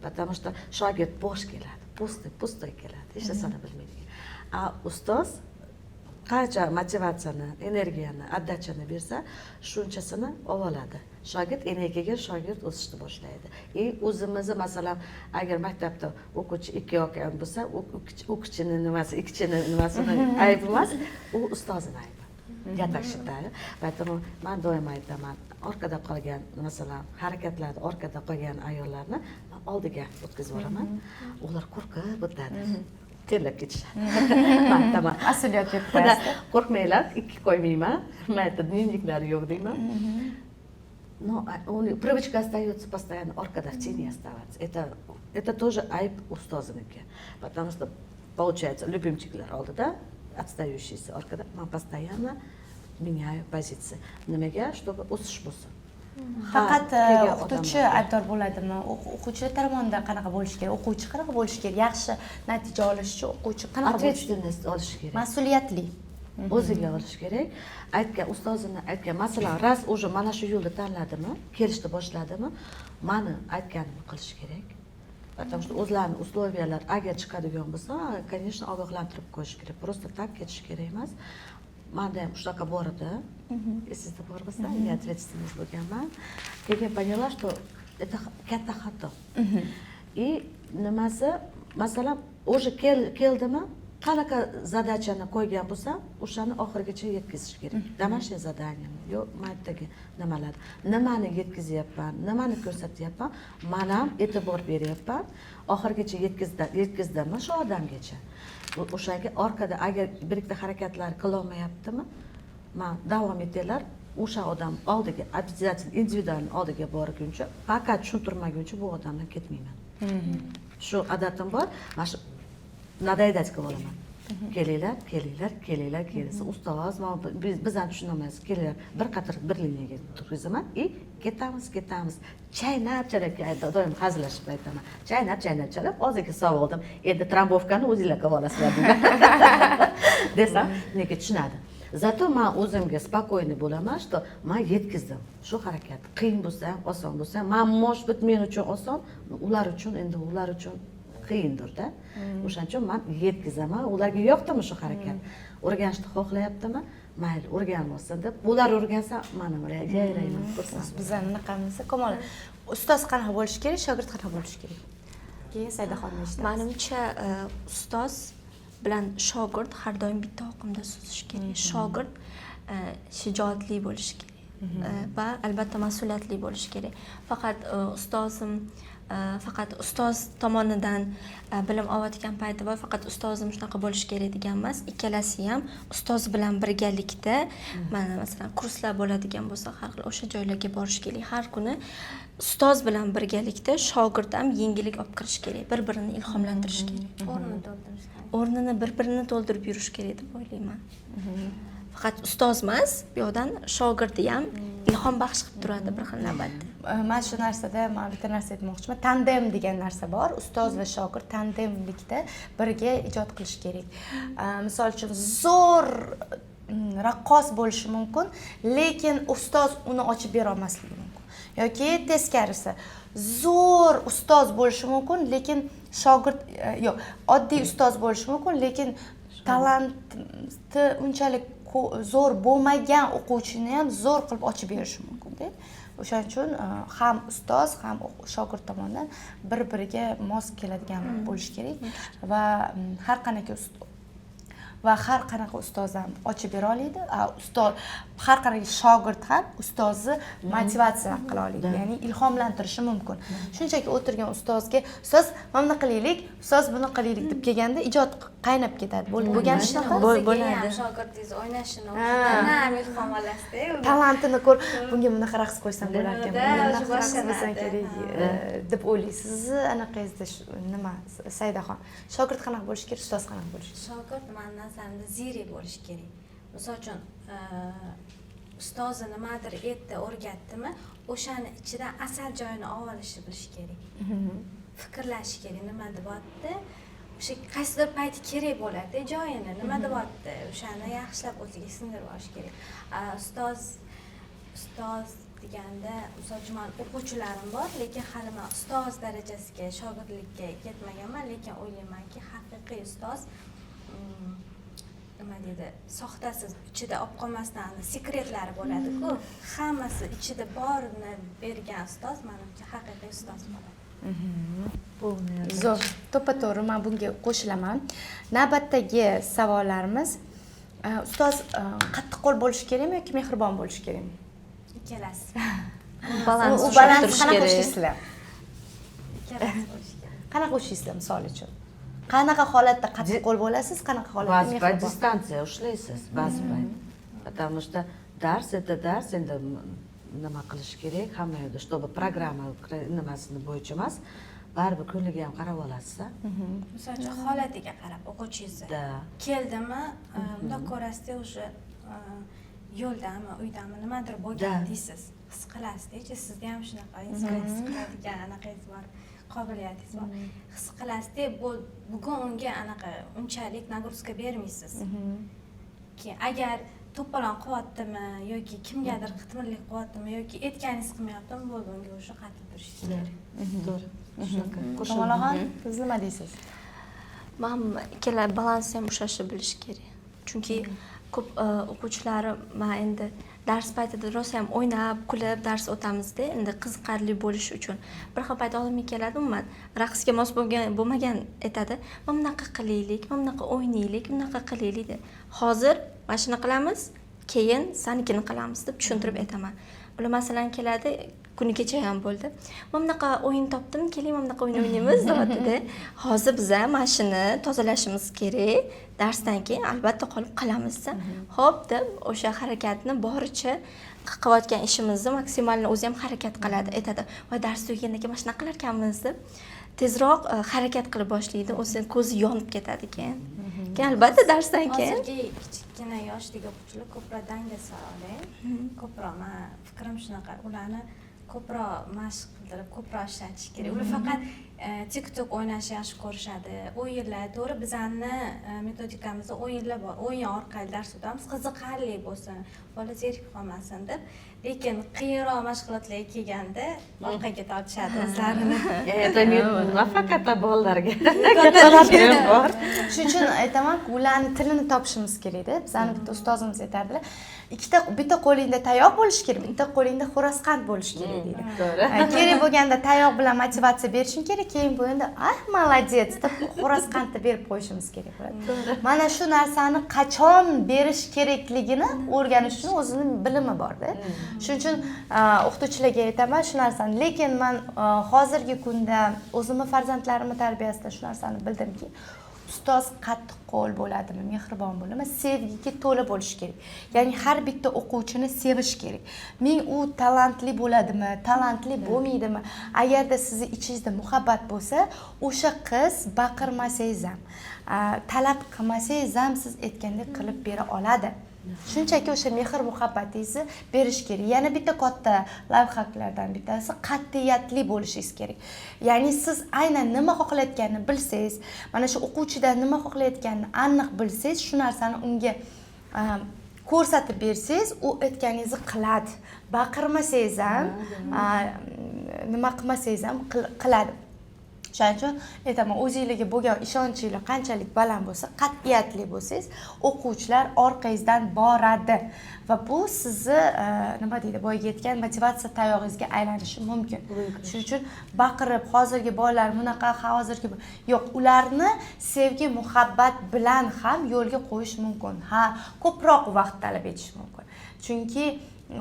Потому что shogird bo'sh keladi, pustoy keladi, hech narsani bilmaydi. Ustoz qancha motivatsiyani, energiyani, отдачаны bersa, shunchasini oladi. Shogird energiyaga shogird o'sishni boshlaydi. O'zimizni masalan, agar maktabda o'quvchi 2 o'qigan bo'lsa, o'quvchining nimasini ayb emas, u ustozning aybi. Я так считаю. Поэтому men doim aytaman, orqada qolgan, masalan, harakatlarda orqada qolgan ayollarni oldiga o'tkazib yuboraman. Ular qo'rqib o'tadi. Terlab ketishadi. Tamam. Mas'uliyat deb qo'yasiz. Qo'rqmanglar, 2 qo'ymayman. Mayda dnевниклari yo'q deyman. Но у них привычка остается постоянно оркада в тени оставаться. Это тоже айб устозники. Потому что получается любимчиклар oldida, отстающийся orqada men постоянно меняю позиции. Nimaga? Чтобы o'sish bo'lsin. Faqat o'qituvchi aybdor bo'ladimi? O'quvchilar tomonidan qanaqa bo'lishi kerak? O'quvchi qanaqa bo'lishi kerak? Yaxshi natija olish uchun o'quvchi qanaqa ответственность olish kerak. Mas'uliyatli. O'ziga olish kerak. Ustozini aytgan, masalan, ras уже mana shu yo'lni tanladimi, kelishni boshladimi, meni aytganimni qilish kerak. Потому что o'zlarining условиялар agar chiqadigan bo'lsa, конечно, ogohlantirib qo'yish kerak. Просто так ketish kerak emas. Manda ham shunaqa bor edi. Esingizda bor bo'lsa, men ответственность bo'lganman. Keyin поняла, что это katta xato. И nimasi, masalan, уже keldimi, qanaqa задачаны qo'ygan bo'lsa, o'shani oxirigacha yetkazish kerak. Домашнее задание, yo maytdagi nimalar, nimani yetkazyapman, nimani ko'rsatyapman, men ham e'tibor beryapman, oxirigacha yetkazdimmi shu odamgacha. O'shanga orqada agar bir ikkita harakatlar qila olmayaptimi, men davom etinglar, o'sha odam oldiga, обязательно individualni oldiga borguncha, faqat tushuntirmaguncha bu odamdan ketmayman. Shu odatim bor, mana shu nadaydat qilib olaman. Kelinglar, ustoz, biz ham tushunamiz, kelinglar, bir qator bir liniyaga turg'izaman, ketamiz. Chaynab, doim hazillashib aytaman. Chaynab, hozirgi savoldim. Endi trombovkani o'zinglar qilib olasizlar degan. Desam, nega tushunadi. Zato men o'zimga spokойный bo'laman, что men yetkazdim. Shu harakat qiyin bo'lsa ham, oson bo'lsa ham, может быть, men uchun oson, ular uchun qiyindir-da. O'shaning uchun men yetkazaman. Ularga yoqdimi shu harakat? O'rganishni xohlayaptimi? Mayli, o'rganmasin deb. Ular o'rgansa, men yayrayman, xursand. Bizlar bunaqamiz. Kamol, ustoz qanaqa bo'lishi kerak, shogird qanaqa bo'lishi kerak? Keyin Saydaxonim eshitamiz. Menimcha ustoz bilan shogird har doim bitta oqimda suzish kerak. Shogird shijoatli bo'lishi kerak va albatta mas'uliyatli bo'lishi kerak. Faqat ustozim faqat ustoz tomonidan bilim olayotgan paytida faqat ustozim shunaqa bo'lishi kerak degan emas, ikkalasi ham ustoz bilan birgalikda mana masalan kurslar bo'ladigan bo'lsa har xil o'sha joylarga borish kerak. Har kuni ustoz bilan birgalikda shogird ham yangilik olib kirish kerak, bir-birini ilhomlantirish kerak. O'rnini to'ldirish kerak. O'rnini bir-birini to'ldirib yurish kerak deb o'ylayman. Faqat ustoz emas, bu yoqdan shogirdi ham ilhom baxsh qilib turadi bir xil navbatda. Mana shu narsada men bitta narsa aytmoqchiman. Tandem degan narsa bor. Ustoz va shogird tandemlikda birga ijod qilish kerak. Misol uchun zo'r raqqos bo'lishi mumkin, lekin ustoz uni ochib bera olmasligi mumkin. Yoki teskarisi. Zo'r ustoz bo'lishi mumkin, lekin shogird yo'q, oddiy ustoz bo'lishi mumkin, lekin talanti unchalik zo'r bo'lmagan o'quvchini ham zo'r qilib ochib berishi mumkin-da. O'shaning uchun ham ustoz ham shogird tomonidan bir-biriga mos keladigan bo'lish kerak va har qanaqa ustoz ham ochib bera oladi. Ustoz har qanaqa shogird ham ustozni motivatsiya qila oladi, ya'ni ilhomlantirishi mumkin. Shunchaki o'tirgan ustozga ustoz mana buni qilaylik, ustoz buni qilaylik deb kelganda ijod qaynab ketadi. Bo'lgan shunaqa bo'ladi. Shogirdingiz o'ynashini o'qidan ilhom olasizda. Talantini ko'r, bunga bunaqa raqs qo'ysam bo'lar ekan, bunaqa raqs qilsam kerak deb o'ylaysiz. Anaqangizda nima, Saidaxon? Shogird qanaqa bo'lishi kerak, ustoz qanaqa bo'lishi kerak? Shogird men nazarimda ziri bo'lishi kerak. Misol uchun ustozi nimadir aytdi, o'rgatdimi, o'shani ichidan asal joyini olib olishni bilish kerak. Fikrlash kerak, nima deyapti? O'sha qaysidir payti kerak bo'ladi, joyini nima deyapti? O'shani yaxshilab o'ziga singdirib olish kerak. Ustoz deganda, misol uchun men o'quvchilarim bor, lekin hali men ustoz darajasiga, shogirdlikka yetmaganman, lekin o'ylaymanki, haqiqiy ustoz nima deydi, soxtasiz ichida olib qolmasdan sekretlari bo'ladi-ku. Hammasi ichida borini bergan ustoz menimcha haqiqiy ustoz bo'ladi. Zo'r, to'ppa-to'g'ri, men bunga qo'shilaman. Navbatdagi savollarimiz, ustoz qattiqqo'l bo'lishi kerakmi yoki mehribon bo'lishi kerakmi? Ikkalasi. Balans qanaqa kerak. ushlaysizlar? Ikkalasi bo'lishi kerak. Qanaqa ushlaysizlar misol uchun? Qanaqa holatda qattiqqo'l bo'lasiz, qanaqa holatda Ba'zi payt mehribon? distansiya ushlaysiz, ba'zi payt. Потому что dars endi nima qilish kerak, hamma yerda чтобы programma nimasini bo'yicha emas, baribir kunligiga ham qarab olasiz. Misol uchun holatiga qarab o'quvchingizni. Keldimi, bundoq ko'rasizda o'sha yo'ldami, uydami nimadir bo'lgan deysiz. His qilasizda, sizda ham shunaqa his qiladigan anaqangiz bor, qobiliyatingiz bor. His qilasizda, bugun unga anaqa unchalik nagruska bermaysiz. Agar to'polon qilyaptimi yoki kimgadir qitmirlik qilyaptimi yoki aytganingiz qilmayaptimi, bo'ldi unga o'sha qattiq turishingiz kerak. To'g'ri. Shunaqa. Kamolaxon, siz nima deysiz? Men ikkala balansni ham ushlashni bilish kerak. Chunki ko'p o'quvchilari men endi dars paytida rosa ham o'ynab, kulib dars o'tamizda, endi qiziqarli bo'lish uchun bir xil payt oldimga keladi, umuman raqsga mos bo'lmagan aytadi. "Men bunaqa qilaylik, men bunaqa o'ynaylik, bunaqa qilaylik" deb. Hozir mana shuni qilamiz, keyin sanikini qilamiz deb tushuntirib aytaman. Ular masalan keladi, kuni kecha ham bo'ldi. "Men bunaqa o'yin topdim, keling men bunaqa o'yin o'ynaymiz" deyapti-da. Hozir biz mana shuni tozalashimiz kerak. Darsdan keyin albatta qolib qilamiz. Xo'p deb o'sha harakatni boricha qilayotgan ishimizni maksimalni o'zi ham harakat qiladi, aytadi. "Voy dars tugagandan keyin mana shuni qilar ekanmiz" deb tezroq harakat qilib boshlaydi, o'zi ko'zi yonib ketadi keyin. Keyin albatta darsdan keyin Hozirgi kichkina yoshdagi o'quvchilar ko'proq dangasa oladi. Ko'proq men fikrim shunaqa, ularni ko'proq mashq qildirib, ko'proq ishlatish kerak. Ular faqat TikTok o'ynashni yaxshi ko'rishadi. O'yinlar, to'g'ri, bizning metodikamizda o'yinlar bor. O'yin orqali dars o'tamiz, qiziqarli bo'lsin, bola zerikib qolmasin deb. Lekin qiyinroq mashg'ulotlarga kelganda orqaga tortishadi o'zlarini. Это не nafaqat bolalarga. Shuning uchun aytaman, ularning tilini topishimiz kerak-da. Bizning bitta ustozimiz aytardilar, bitta qo'lingda tayoq bo'lishi kerak, bitta qo'lingda xo'rasqand bo'lishi kerak deydi. To'g'ri. Kerak bo'lganda tayoq bilan motivatsiya berishing kerak, keyin bu endi молодец deb xo'roz qandni berib qo'yishimiz kerak bo'ladi. Mana shu narsani qachon berish kerakligini o'rganish uchun o'zini bilimi borda. Shuning uchun o'qituvchilarga aytaman shu narsani. Lekin men hozirgi kunda o'zimni farzandlarimni tarbiyasida shu narsani bildimki, ustoz qattiq qo'l bo'ladimi, mehribon bo'ladimi, sevgiga to'la bo'lishi kerak. Ya'ni har bitta o'quvchini sevish kerak. Men u talantli bo'ladimi, talantli bo'lmaydimi? Agarda sizni ichingizda muhabbat bo'lsa, o'sha qiz baqirmasangiz ham, talab qilmasangiz ham siz aytgandek qilib bera oladi. Shunchaki o'sha mehr muhabbatingizni berish kerak. Yana bitta katta layfhaklardan bittasi qat'iyatli bo'lishingiz kerak. Ya'ni siz aynan nima xohlayotganini bilsangiz, mana shu o'quvchidan nima xohlayotganini aniq bilsangiz, shu narsani unga ko'rsatib bersangiz, u aytganingizni qiladi. Baqirmasangiz ham, nima qilmasangiz ham qiladi. Shuning uchun aytaman, o'zingizga bo'lgan ishonchingiz qanchalik baland bo'lsa, qat'iyatli bo'lsangiz, o'quvchilar orqangizdan boradi va bu sizni nima deydi, boyaga aytgan motivatsiya tayog'ingizga aylanishi mumkin. Shuning uchun baqirib, hozirgi bolalar bunaqa, hozirgi yo'q, ularni sevgi, muhabbat bilan ham yo'lga qo'yish mumkin. Ha, ko'proq vaqt talab etishi mumkin. Chunki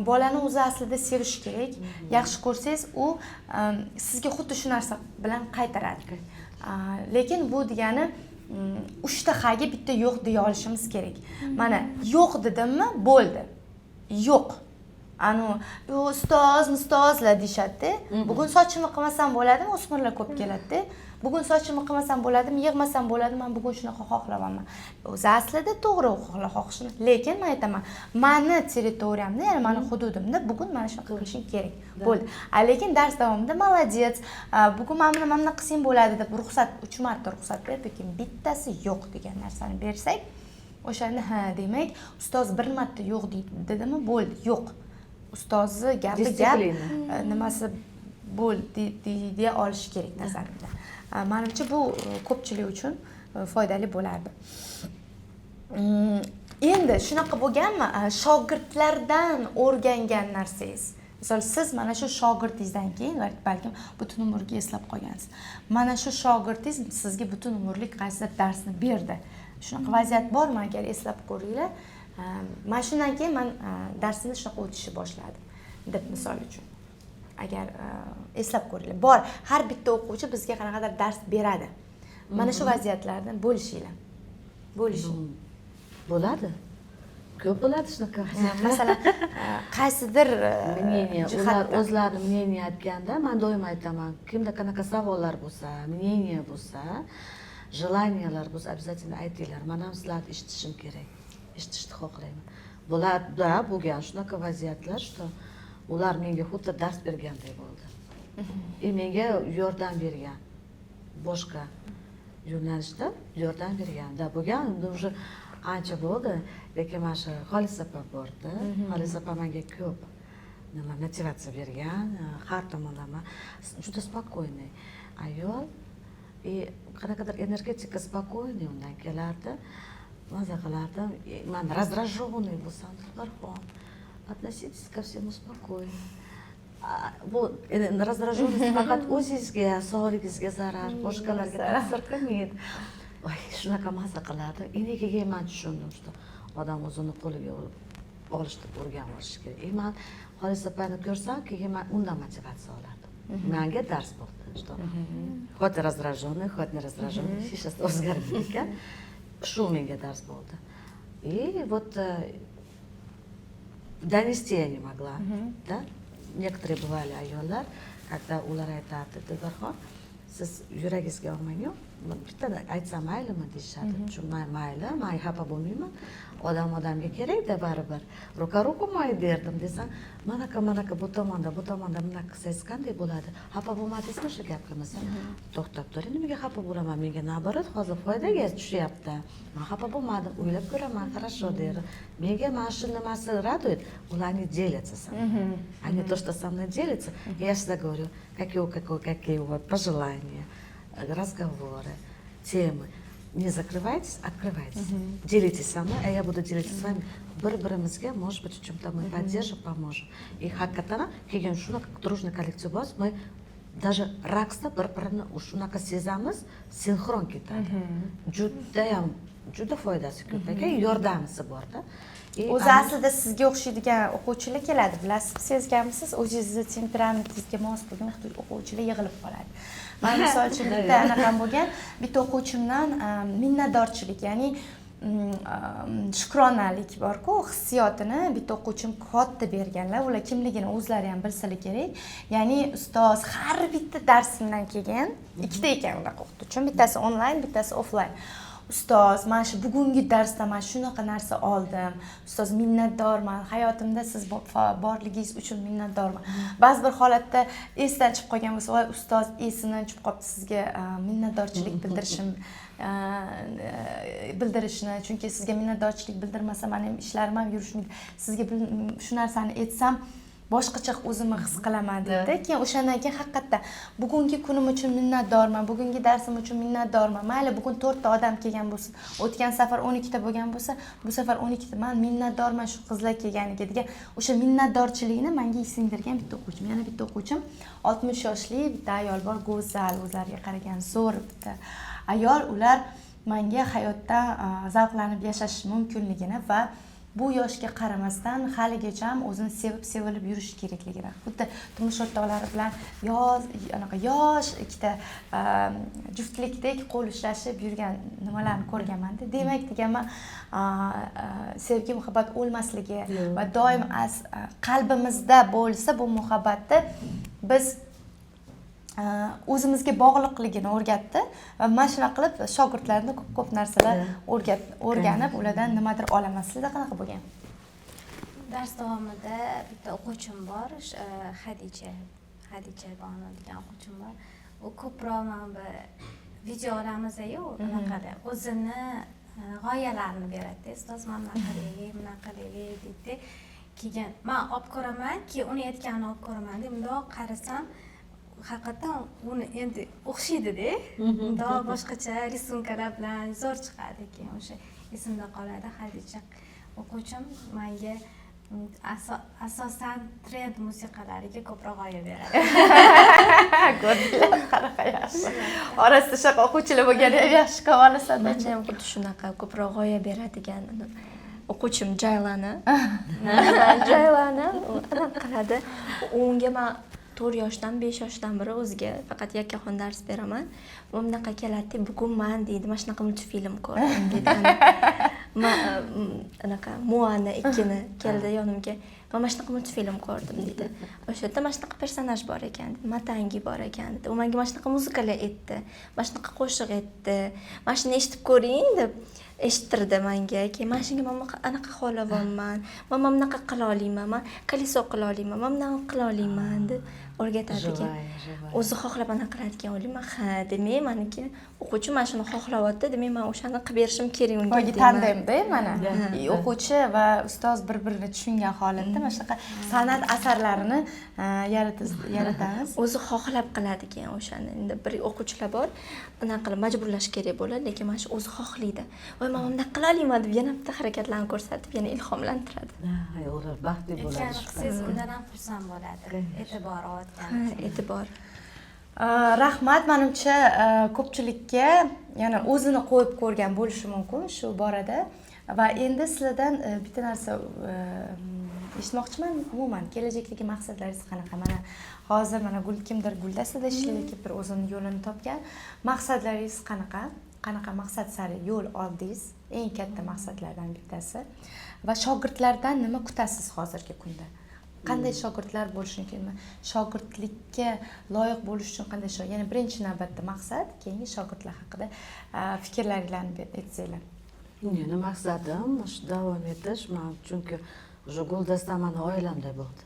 bolani o'zi aslida sevish kerak. Yaxshi ko'rsangiz, u sizga xuddi shu narsa bilan qaytaradi. Lekin bu degani 3 ta haga bitta yo'q deya olishimiz kerak. Mana yo'q dedimmi, bo'ldi. Yo'q. Ustozlar deyshadi. Bugun sochimni qilmasam bo'ladimi? O'smirlar ko'p keladi. Bugun sochimni qilmasam bo'ladimi, yig'masam bo'ladimi? Men bugun shunaqa xohlamayman. O'zi aslida to'g'ri xohlashini, lekin men aytaman, meni territoriyamda, ya'ni meni hududimda bugun mana shunaqa qilishing kerak. Bo'ldi. Lekin dars davomida молодец, bugun mana qilsang bo'ladi deb ruxsat 3 marta ruxsat berib, lekin bittasi yo'q degan narsani bersak, o'shanda ha, demak, ustoz bir marta yo'q dedimi, bo'ldi, yo'q. Ustozni gapi gap, nimasi bo'ldi deya olish kerak nazarimda. Menimcha bu ko'pchilik uchun foydali bo'lardi. Endi shunaqa bo'lganmi? Shogirdlardan o'rgangan narsangiz. Misol siz mana shu shogirdingizdan keyin balkim butun umrga eslab qolgansiz. Mana shu shogirdingiz sizga butun umrlik qaysidir darsni berdi. Shunaqa vaziyat bormi, agar eslab ko'ringlar? Mana shundan keyin men darsimni shunaqa o'tishni boshladim deb misol uchun. Agar eslab ko'ringlar, bor, har bitta o'quvchi bizga qanaqadir dars beradi. Mana shu vaziyatlardan bo'lishinglar. Bo'lishing. Bo'ladi. Ko'p bo'ladi shunaqa. Masalan, qaysidir ular o'zlari мнение aytganda, men doim aytaman, kimda qanaqa savollar bo'lsa, мнение bo'lsa, желаниялар bo'lsa, обязательно aytinglar. Men ham sizlarni eshitishim kerak. Eshitishni xohlayman. Bo'ladi, bo'lgan shunaqa vaziyatlar, что ular menga xuddi dars bergandek bo'ldi. Menga yordam bergan. Boshqa yo'nalishda yordam berganda bo'lgan, unda уже ancha bo'ldi, lekin mana shu Xolis opa bordi. Xolis opa menga ko'p nima motivatsiya bergan, har tomonlama juda spokойный ayol. Qanaqadir energetika spokойный undan kelardi. Maza qilardim. Men раздражённый bo'lsam, Farhon, относитесь ко всему спокойно. Bu раздражённость faqat o'zingizga, sog'ligingizga zarar, boshqalarga ta'sir qilmaydi. Voy, shunaqa maza qilardi. Keyin men tushundim, что odam o'zini qo'liga olishni o'rganib olish kerak. Men Xolis opani ko'rsam, keyin men undan motivatsiya olardim. Menga dars bo'ldi, что хоть раздражённый, хоть не раздражённый, hech narsa o'zgarmaydi ekan. Shu menga dars bo'ldi. И вот донести я не могла, да? Некоторые бывали ayollar, когда ular aytadi, Dilbarxon, siz yuragingizga olmang-ku, bitta aytsam maylimi deyishadi. Tushunmay mayli, men xafa bo'lmayman. Odamga kerak-da baribir. Ruka moy derdim desam, manaka bu tomonda bunaqa qilsangiz qanday bo'ladi? Xafa bo'lmadingizmi shu gap qilmasam? To'xtab turing, nimaga xafa bo'laman? Menga naborat hozir foydaga tushyapti. Men xafa bo'lmadim, o'ylab ko'raman, хорошо der. Menga mana shu nimasi радует, ularni делятся со мной. Они то, что со мной делятся, я всегда говорю, какие у вас пожелания, разговоры, темы. Не закрывайтесь, открывайтесь. Делитесь со мной, а я буду делиться с вами. Bir-birimizga, может быть, в чем-то мы поддержим, поможем. И hakatan, keyin shuna дружный коллектив bo'lsa, мы даже raqsda bir-birini shunaqa sezamiz, sinxron ketadi. Juda foydasi ko'p ekan, yordamisi borda. O'zi aslida sizga o'xshaydigan o'quvchilar keladi, bilasiz, sezganmisiz? O'zingizni temperamentingizga mos bo'lgan o'quvchilar yig'ilib qoladi. Men misol uchun bitta anaqam bo'lgan, bitta o'quvchimdan minnatdorchilik, ya'ni shukronalik bor-ku, hissiyotini bitta o'quvchim katta berganlar. Ular kimligini o'zlari ham bilsalar kerak. Ya'ni ustoz har bitta darsimdan kelgan, ikkita ekan ular o'qituvchim, bittasi onlayn, bittasi offlayn. Ustoz, mana shu bugungi darsda men shunaqa narsa oldim. Ustoz, minnatdorman. Hayotimda siz borligingiz uchun minnatdorman. Ba'zi bir holatda esdan chiqib qolgan bo'lsa, voy ustoz, esimdan chiqib qolibdi, sizga minnatdorchilik bildirishni, chunki sizga minnatdorchilik bildirmasam, men ham ishlarim ham yurishmaydi. Sizga shu narsani aytsam, boshqacha o'zimni his qilaman dedi. Keyin o'shandan keyin haqiqatda bugungi kunim uchun minnatdorman, bugungi darsim uchun minnatdorman. Mayli bugun 4 ta odam kelgan bo'lsin, o'tgan safar 12 ta bo'lgan bo'lsa, bu safar 12 ta. Men minnatdorman shu qizlar kelganiga degan o'sha minnatdorchilikni menga singdirgan bitta o'quvchim. Yana bitta o'quvchim 60 yoshli bitta ayol bor, go'zal, o'zlariga qaragan zo'r bitta ayol. Ular menga hayotda zavqlanib yashash mumkinligini va bu yoshga qaramasdan haligacha ham o'zini sevilib yurish kerakligini, xuddi turmush o'rtoqlari bilan yosh ikkita juftlikdek qo'l ushlashib yurgan nimalarni ko'rganman-da. Demak deganman, sevgi, muhabbat o'lmasligi va doim qalbimizda bo'lsa bu muhabbatni biz o'zimizga bog'liqligini o'rgatdi va mana shuna qilib shogirdlarni ko'p narsalar o'rganib, ulardan nimadir olaman. Sizda qanaqa bo'lgan? Dars davomida bitta o'quvchim bor, Xadicha Bonu degan o'quvchim bor. U ko'proq mana bu video olamiz-ku, anaqada o'zini g'oyalarini beradi. Ustoz, mana bunaqa qilaylik deydi. Keyin men olib ko'raman, uni aytganini olib ko'raman deb bundoq qarasam, haqiqatan uni endi o'xshaydi-da. Bundoq boshqacha risunkalar bilan zo'r chiqadi. Keyin o'sha esimda qoladi. Xadicha o'quvchim menga asosan trend musiqalariga ko'proq g'oya beradi. Ko'rdinglar, qanaqa yaxshi. Orasida shunaqa o'quvchilar bo'lgani yaxshi qolsa-da. Menga ham xuddi shunaqa ko'proq g'oya beradigan o'quvchim Jaylani anaqa qiladi. Unga men 4 yoshdan 5 yoshdan beri o'ziga faqat yakkaxon dars beraman. U bunaqa keladi, bugun men deydi, mana shunaqa multfilm ko'rdim dedi. Anaqa Moana 2ni keldi yonimga. Mana shunaqa multfilm ko'rdim dedi. O'sha yerda mana shunaqa personaj bor ekan, Matangi bor ekan dedi. U menga mana shunaqa muzikalar aytdi, mana shunaqa qo'shiq aytdi. Mana shuni eshitib ko'ring deb eshittirdi menga. Keyin men shunga anaqa xohlamayman, men bunaqa qila olmayman, men koliso qila olmayman, men bunaqa qila olmayman deb o'rgatadi ekan. O'zi xohlab anaqa qiladigan o'ylayman. Ha, demak meniki o'quvchi mana shuni xohlayapti, demak men o'shani qilib berishim kerak unga. Boyga tandemda mana o'quvchi va ustoz bir-birini tushungan holatda mana shunaqa san'at asarlarini yaratamiz. O'zi xohlab qiladi ekan o'shani. Endi bir o'quvchilar bor, anaqa qilib majburlash kerak bo'ladi, lekin mana shu o'zi xohlaydi. Voy, men bunday qila olmayman deb yana bitta harakatlarni ko'rsatib, yana ilhomlantiradi. Ular baxtli bo'ladi. Siz undan ham xursand bo'ladi. E'tibor olayotgan. E'tibor. Rahmat, menimcha ko'pchilikka yana o'zini qo'yib ko'rgan bo'lishi mumkin shu borada. Va endi sizlardan bitta narsa eshitmoqchiman. Umuman kelajakdagi maqsadlaringiz qanaqa? Mana hozir mana kimdir Guldasida ishlaydi, bir o'zini yo'lini topgan. Maqsadlaringiz qanaqa? Qanaqa maqsad sari yo'l oldingiz? Eng katta maqsadlardan bittasi. Va shogirdlardan nima kutasiz hozirgi kunda? Qanday shogirdlar bo'lishini kerak? Shogirdlikka loyiq bo'lish uchun qanday ya'ni birinchi navbatda maqsad, keyingi shogirdlar haqida fikrlaringizni aytsanglar. Meni maqsadim shu davom etish, chunki o'sha Guldasda meni oilamday bo'ldi.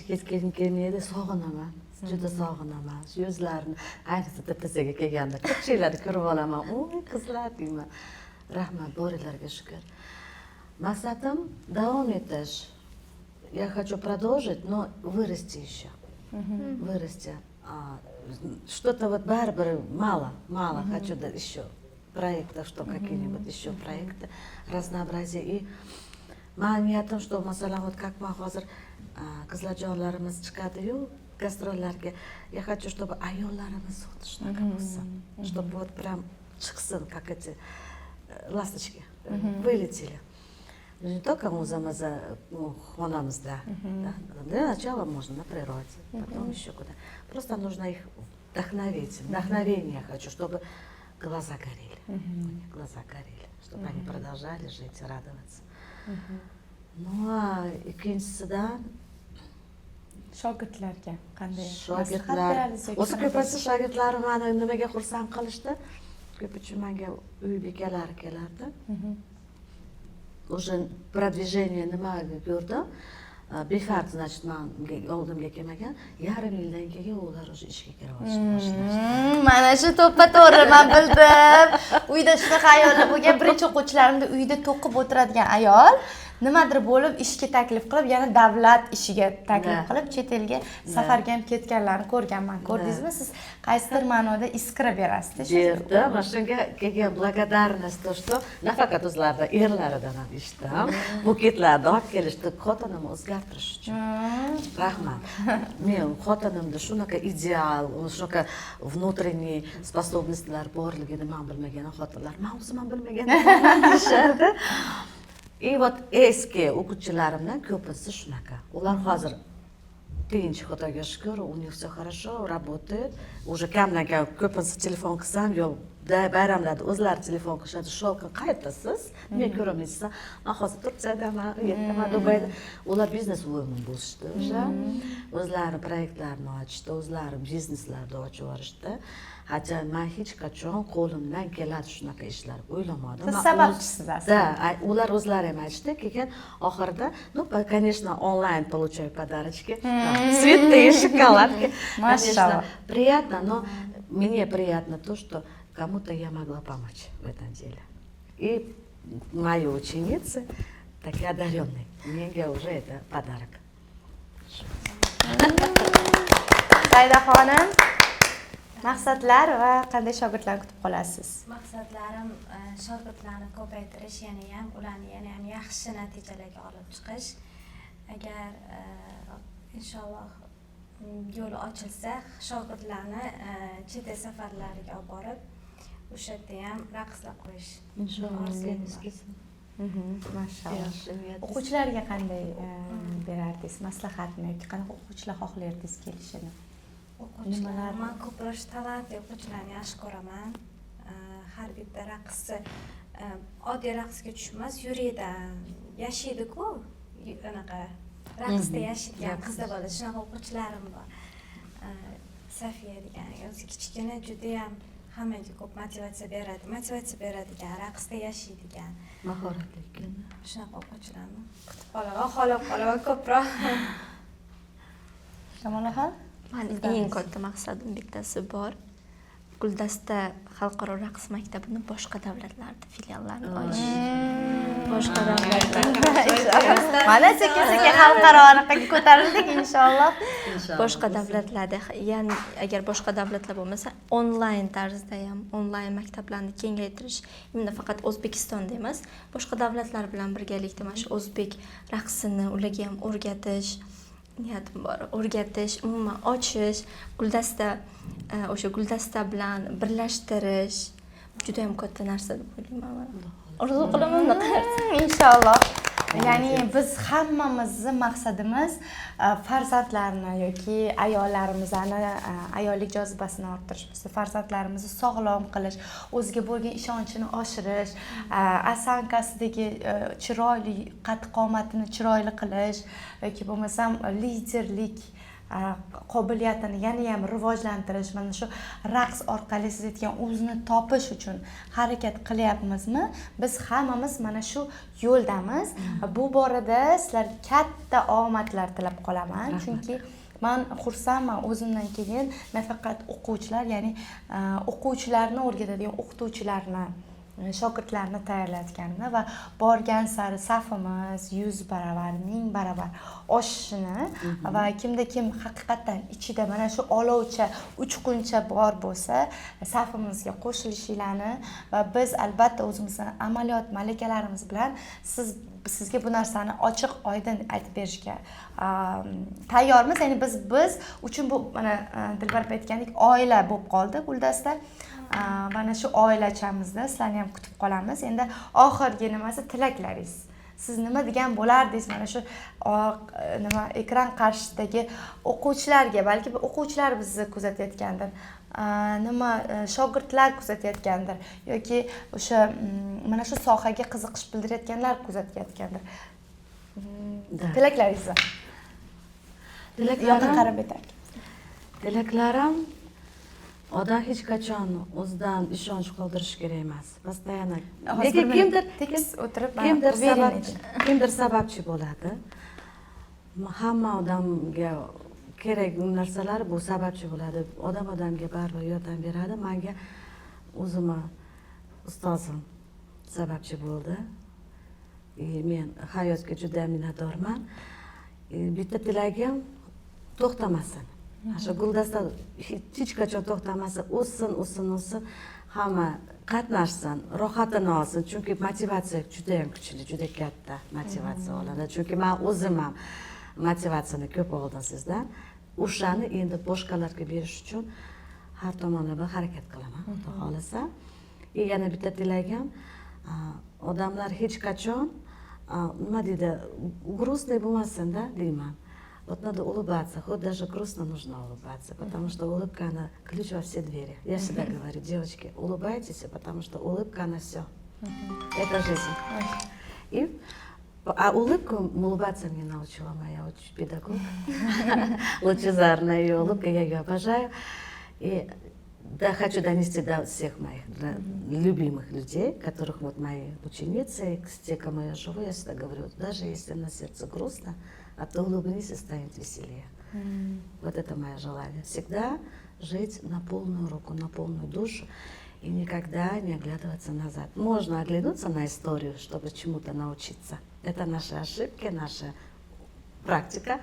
Ketgim kelmaydi, sog'inaman. Juda sog'inaman. Yuzlarini ayniqsa tasaga kelganda ko'pchiliklarni ko'rib olaman. Oy, qizlar deyman. Rahmat, boringlarga shukr. Maqsadim davom etish. Я хочу продолжить, но вырасти еще. Вырасти. Что-то вот барбары мало. Хочу еще проектов, что какие-нибудь еще проекты, разнообразие. И мания о том, что, масалам, вот как мы хозер, qizlarjonlarimiz chiqadi-yu, gastrollarga я хочу чтобы ayollarimiz xuddi shunaqa bo'lsin, чтобы вот прям chiqsin, как эти ласточки вылетели. Не только o'zimizda xonamizda, для начала можно на природе, потом еще куда. Просто нужно их вдохновить. Вдохновение хочу, чтобы глаза горели, глаза горели, чтобы они продолжали жить и радоваться. Ну а ikkinchisidan shogirdlarga qanday shogirdlar o'zi ko'pincha shogirdlarim mani nimaga xursand qilishdi, ko'pincha menga uy bekalari kelardi. Уже продвижение nimaga ko'rdim, befart, значит, man oldimga kelmagan, yarim yildan keyin ular уже ishga kira boshlashdi. Mana shu to'ppa-to'g'ri men bildim. Uyda shunaqa ayollar bo'lgan, birinchi o'quvchilarimda uyda to'qib o'tiradigan ayol nimadir bo'lib ishga taklif qilib, yana davlat ishiga taklif qilib, chet elga safarga ham ketganlarni ko'rganman. Ko'rdingizmi siz? Qaysidir ma'noda iskra berasiz. Berdi, mana shunga kelgan благодарность то, что nafaqat o'zlarida, erlaridan ham eshitdim. Buketlarni olib kelishdi, xotinimni o'zgartirish uchun. Rahmat. Men xotinimda shunaqa ideal, shunaqa внутренний способностьlar borligini men bilmagan xotinlar, men o'zim ham bilmagan deyishardi. И вот eski o'quvchilarimdan ko'pisi shunaqa. Ular hozir tinch, Xudoga shukr, u них все хорошо, работает. Уже kamdan-kam ko'pincha telefon qilsam, yo'q, bayramlarda o'zlari telefon qilishadi. Sholqin, qayerdasiz? Men ko'rmaysiz. Men hozir Turkiyadaman, uyerdaman, Dubayda. Ular biznes woman bo'lishdi o'sha. O'zlari proyektlarni ochishdi, o'zlari bizneslarni ochib yuborishdi. Hacha men hech qachon qo'limdan keladi shunaqa ishlar o'ylamadim. Siz sababchisiz aslida. Да, ular o'zlari ham aytishdi, keyin oxirida, ну, конечно, онлайн получаю подарочки. Цветы, шоколадки. Конечно, приятно, но мне приятно то, что кому-то я могла помочь в этом деле. И мои ученицы такие одаренные. Мне уже это подарок. Saida xonim, maqsadlar va qanday shogirdlarni kutib qolasiz? Maqsadlarim shogirdlarni ko'paytirish, ya'ni ham ularni yana ham yaxshi natijalarga olib chiqish. Agar inshaalloh yo'li ochilsa, shogirdlarni chet el safarlariga olib borib, o'sha yerda ham raqslab qo'yish. Inshaalloh. Mashalloh. O'quvchilarga qanday berardingiz maslahatni yoki qanaqa o'quvchilar xohlardingiz kelishini? O'quvchilar, men ko'proq talantli o'quvchilarni yaxshi ko'raman. Har bitta raqschi oddiy raqsga tushmas, yuraydan, yashaydi-ku, anaqa raqsda yashaydigan qizlar bola, shunaqa o'quvchilarim bor. Safiya degan, o'zi kichkina juda ham hammaga ko'p motivatsiya beradigan, raqsda yashaydigan. Mahoratli ekan. Shunaqa o'quvchilarni kutib qolaman, xohlab qolaman ko'proq. Kamolaxon? Mani eng katta maqsadim bittasi bor. Guldasta xalqaro raqs maktabini boshqa davlatlarda filiallarini ochish. Boshqa davlatlarda. Mana sekin-sekin xalqaro anaqaga ko'tarildik inshaalloh. Boshqa davlatlarda, ya'ni agar boshqa davlatlar bo'lmasa, onlayn tarzda ham onlayn maktablarni kengaytirish, endi faqat O'zbekistonda emas, boshqa davlatlar bilan birgalikda mana shu o'zbek raqsini ularga ham o'rgatish niyatim bor. O'rgatish, umuman ochish, guldasta o'sha guldasta bilan birlashtirish juda ham katta narsa deb o'ylayman. Orzu qilaman Inshaalloh. Ya'ni biz hammamizning maqsadimiz farzandlarni yoki ayollarimizni ayollik jozibasini orttirish, farzandlarimizni sog'lom qilish, o'ziga bo'lgan ishonchini oshirish, asankasidagi chiroyli qad-qomatini chiroyli qilish yoki bo'lmasam liderlik qobiliyatini yana ham rivojlantirish, mana shu raqs orqali siz aytgan o'zini topish uchun harakat qilyapmizmi? Biz hammamiz mana shu yo'ldamiz. Bu borada sizlarga katta omadlar tilab qolaman, chunki men xursandman o'zimdan keyin nafaqat o'quvchilar, ya'ni o'quvchilarni o'rgatadigan o'qituvchilarni shogirdlarni tayyorlayotganimni va borgan sari safimiz 100 baravar, 1000 baravar oshishini va kimda kim haqiqatdan ichida mana shu olovcha, uchquncha bor bo'lsa, safimizga qo'shilishinglarni va biz albatta o'zimizni amaliyot malakalarimiz bilan sizga bu narsani ochiq oydin aytib berishga tayyormiz. Ya'ni biz uchun bu mana Dilbar aytgandek oila bo'lib qoldi Guldasta. Mana shu oilachamizda sizlarni ham kutib qolamiz. Endi oxirgi nimasi tilaklaringiz. Siz nima degan bo'lardingiz mana shu ekran qarshisidagi o'quvchilarga, balki o'quvchilar bizni kuzatayotgandir. Nima shogirdlar kuzatayotgandir yoki o'sha mana shu sohaga qiziqish bildirayotganlar kuzatayotgandir. Tilaklaringiz. Yoqqa qarab ayting. Tilaklarim odam hech qachon o'zidan ishonch qoldirish kerak emas. Постоянно. Lekin kimdir sababchi bo'ladi. Hamma odamga kerak narsalar bu sababchi bo'ladi. Odamga baribir yordam beradi. Menga o'zimni ustozim sababchi bo'ldi. Men hayotga juda minnatdorman. Bitta tilagim to'xtamasin. Shu Guldasta hech qachon to'xtamasa, o'ssin, hamma qatnashsin, rohatini olsin. Chunki motivatsiya juda ham kuchli, juda katta motivatsiya oladi. Chunki men o'zim ham motivatsiyani ko'p oldim sizdan. O'shani endi boshqalarga berish uchun har tomonlama harakat qilaman, xudo xolasa. Yana bitta tilagim, odamlar hech qachon nima deydi, грустный bo'lmasin-da deyman. Вот надо улыбаться, хоть даже грустно нужно улыбаться, потому что улыбка, она ключ во все двери. Я всегда говорю, девочки, улыбайтесь, потому что улыбка, она все. Это жизнь. А улыбку улыбаться мне научила моя педагог. Лучезарная ее улыбка, я ее обожаю. И да, хочу донести до всех моих любимых людей, которых вот мои ученицы, с тем, кому я живу, я всегда говорю, даже если на сердце грустно, а то улыбнись и станет веселее. Вот это мое желание. Всегда жить на полную руку, на полную душу и никогда не оглядываться назад. Можно оглянуться на историю, чтобы чему-то научиться. Это наши ошибки, наша практика,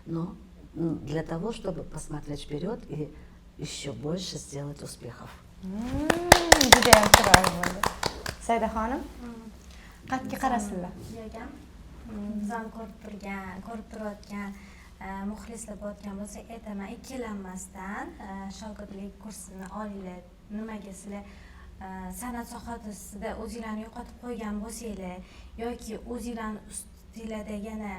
но для того, чтобы посмотреть вперед и еще больше сделать успехов. Judayam chiroyli bo'ldi. Saida xonim, qatga qarasizlar. Bizani ko'rib turayotgan muxlislar bo'layotgan bo'lsa, aytaman, ikkilanmasdan shogirdlik kursini olinglar. Nimaga sizlar san'at sohasida o'zinglarni yo'qotib qo'ygan bo'lsanglar yoki o'zinglarni ustinglarda yana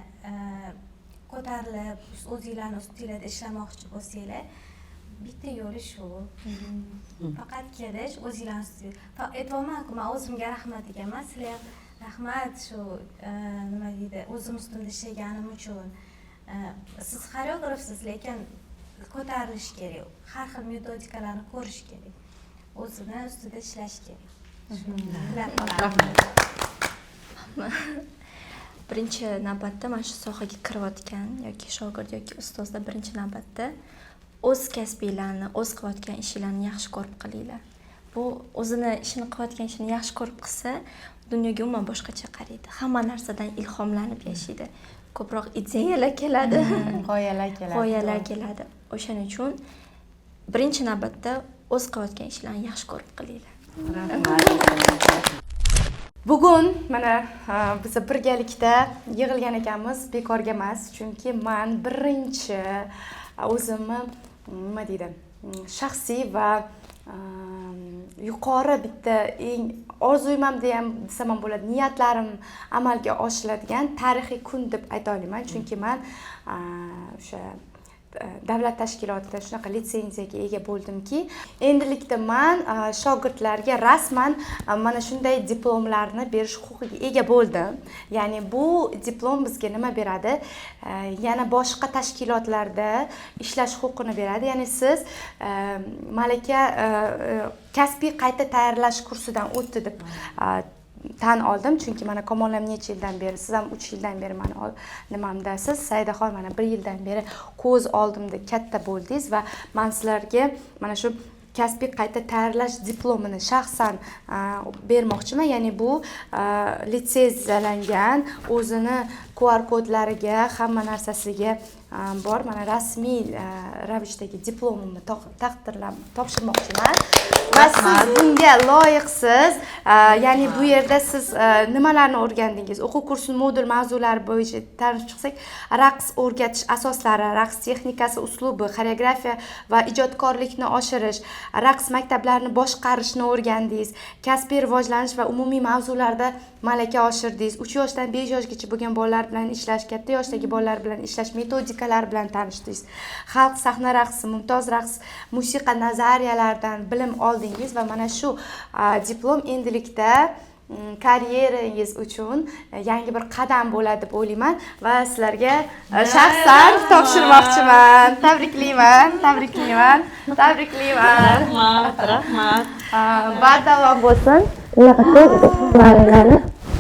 ko'tarilib, o'zinglarni ustinglarda ishlamoqchi bo'lsanglar, bitta yo'li shu. Faqat kelish, o'zinglarni aytmayman-ku, men o'zimga rahmat egaman, sizlar rahmat shu nima deydi, o'zim ustimda ishlaganim uchun. Siz xoreografsiz, lekin ko'tarilish kerak. Har xil metodikalarni ko'rish kerak. O'zini ustida ishlash kerak. Birinchi navbatda mana shu sohaga kirayotgan yoki shogird yoki ustozlar birinchi navbatda o'z kasbinglarni, o'z qilayotgan ishinglarni yaxshi ko'rib qilinglar. Bu o'zini ishini qilayotgan ishini yaxshi ko'rib qilsa, dunyoga umuman boshqacha qaraydi. Hamma narsadan ilhomlanib yashaydi. Ko'proq ideyalar keladi, g'oyalar keladi. O'shaning uchun birinchi navbatda o'z qilayotgan ishlarni yaxshi ko'rib qilinglar. Bugun mana biz birgalikda yig'ilgan ekanmiz, bekorga emas, chunki men birinchi o'zimni nima deydi, shaxsiy va yuqori bitta eng orzuyimam desam ham bo'ladi, niyatlarim amalga oshiradigan tarixiy kun deb ayta olaman, chunki men o'sha davlat tashkilotida shunaqa litsenziyaga ega bo'ldimki, endilikda men shogirdlarga rasman mana shunday diplomlarni berish huquqiga ega bo'ldim. Ya'ni bu diplom bizga nima beradi? Yana boshqa tashkilotlarda ishlash huquqini beradi. Ya'ni siz malaka kasbiy qayta tayyorlash kursidan o'tdi deb tan oldim, chunki mana Kamol ham necha yildan beri, siz ham 3 yildan beri mana nimamdasiz, Saidaxon mana 1 yildan beri ko'z oldimda katta bo'ldingiz va men sizlarga mana shu kasbiy qayta tayyorlash diplomini shaxsan bermoqchiman. Ya'ni bu litsenziyalangan, o'zini QR kodlariga, hamma narsasiga bor. Mana rasmiy ravishdagi diplomimni topshirmoqchiman. Va siz bunga loyiqsiz. Ya'ni bu yerda siz nimalarni o'rgandingiz? O'quv kursi modul mavzulari bo'yicha tanishib chiqsak, raqs o'rgatish asoslari, raqs texnikasi, uslubi, xoreografiya va ijodkorlikni oshirish, raqs maktablarini boshqarishni o'rgandingiz, kasbiy rivojlanish va umumiy mavzularda malaka oshirdingiz. 3 yoshdan 5 yoshgacha bo'lgan bolalar bilan ishlash, katta yoshdagi bolalar bilan ishlash metodikalari bilan tanishdingiz. Xalq sahna raqsi, mumtoz raqs, musiqa nazariyalaridan bilim oldingiz va mana shu diplom endilikda karyerangiz uchun yangi bir qadam bo'ladi deb o'ylayman va sizlarga shaxsan topshirmoqchiman. Tabriklayman. Rahmat. Bardavom bo'lsin. Unaqa qilib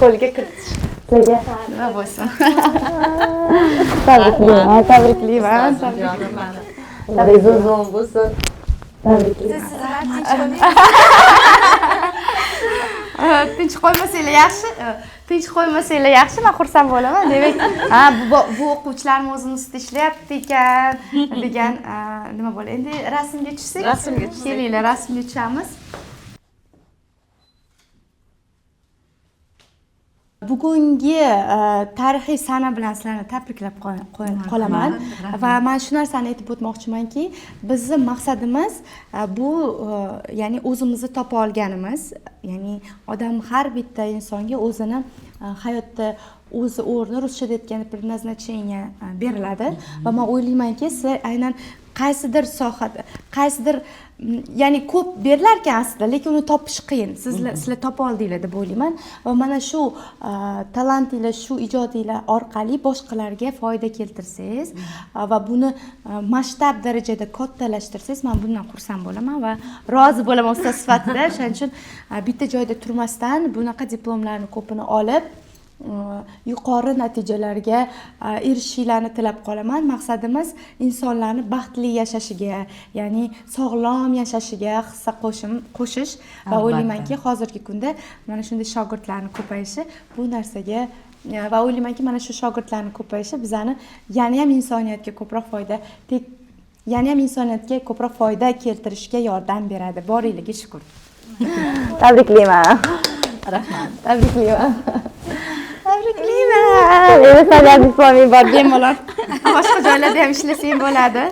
qo'lga kiritish sizlarga nima bo'lsin. Tabriklayman. Tabriklayman bo'lsin. Tinch qo'ymasanglar yaxshi, men xursand bo'laman. Demak, bu o'quvchilarimiz o'zini ustida ishlayapti ekan degan nima bo'ladi. Endi rasmga tushsak, kelinglar, rasmga tushamiz. Bugungi tarixiy sana bilan sizlarni tabriklab qolaman va men shu narsani aytib o'tmoqchimanki, bizning maqsadimiz bu ya'ni o'zimizni topa olganimiz, ya'ni odam har bitta insonga o'zini hayotda o'zi o'rni, ruschada aytganda предназначение beriladi va men o'ylaymanki, sizlar aynan qaysidir sohada, qaysidir ya'ni ko'p berilar ekan aslida, lekin uni topish qiyin. Sizlar topa oldinglar deb o'ylayman va mana shu talantinglar, shu ijodinglar orqali boshqalarga foyda keltirsangiz va buni masshtab darajada kattalashtirsangiz, men bundan xursand bo'laman va rozi bo'laman ustoz sifatida. Shuning uchun bitta joyda turmasdan bunaqa diplomlarni ko'pini olib yuqori natijalarga erishishinglarni tilab qolaman. Maqsadimiz insonlarni baxtli yashashiga, ya'ni sog'lom yashashiga hissa qo'shish va o'ylaymanki, hozirgi kunda mana shunday shogirdlarning ko'payishi bu narsaga va o'ylaymanki, mana shu shogirdlarning ko'payishi bizani yana ham insoniyatga ko'proq foyda keltirishga yordam beradi. Boringlarga shukr. Tabriklayman. Rahmat. Tabriklayman. Endi sizlar diploming bor, bemalol boshqa joylarda ham ishlasang bo'ladi.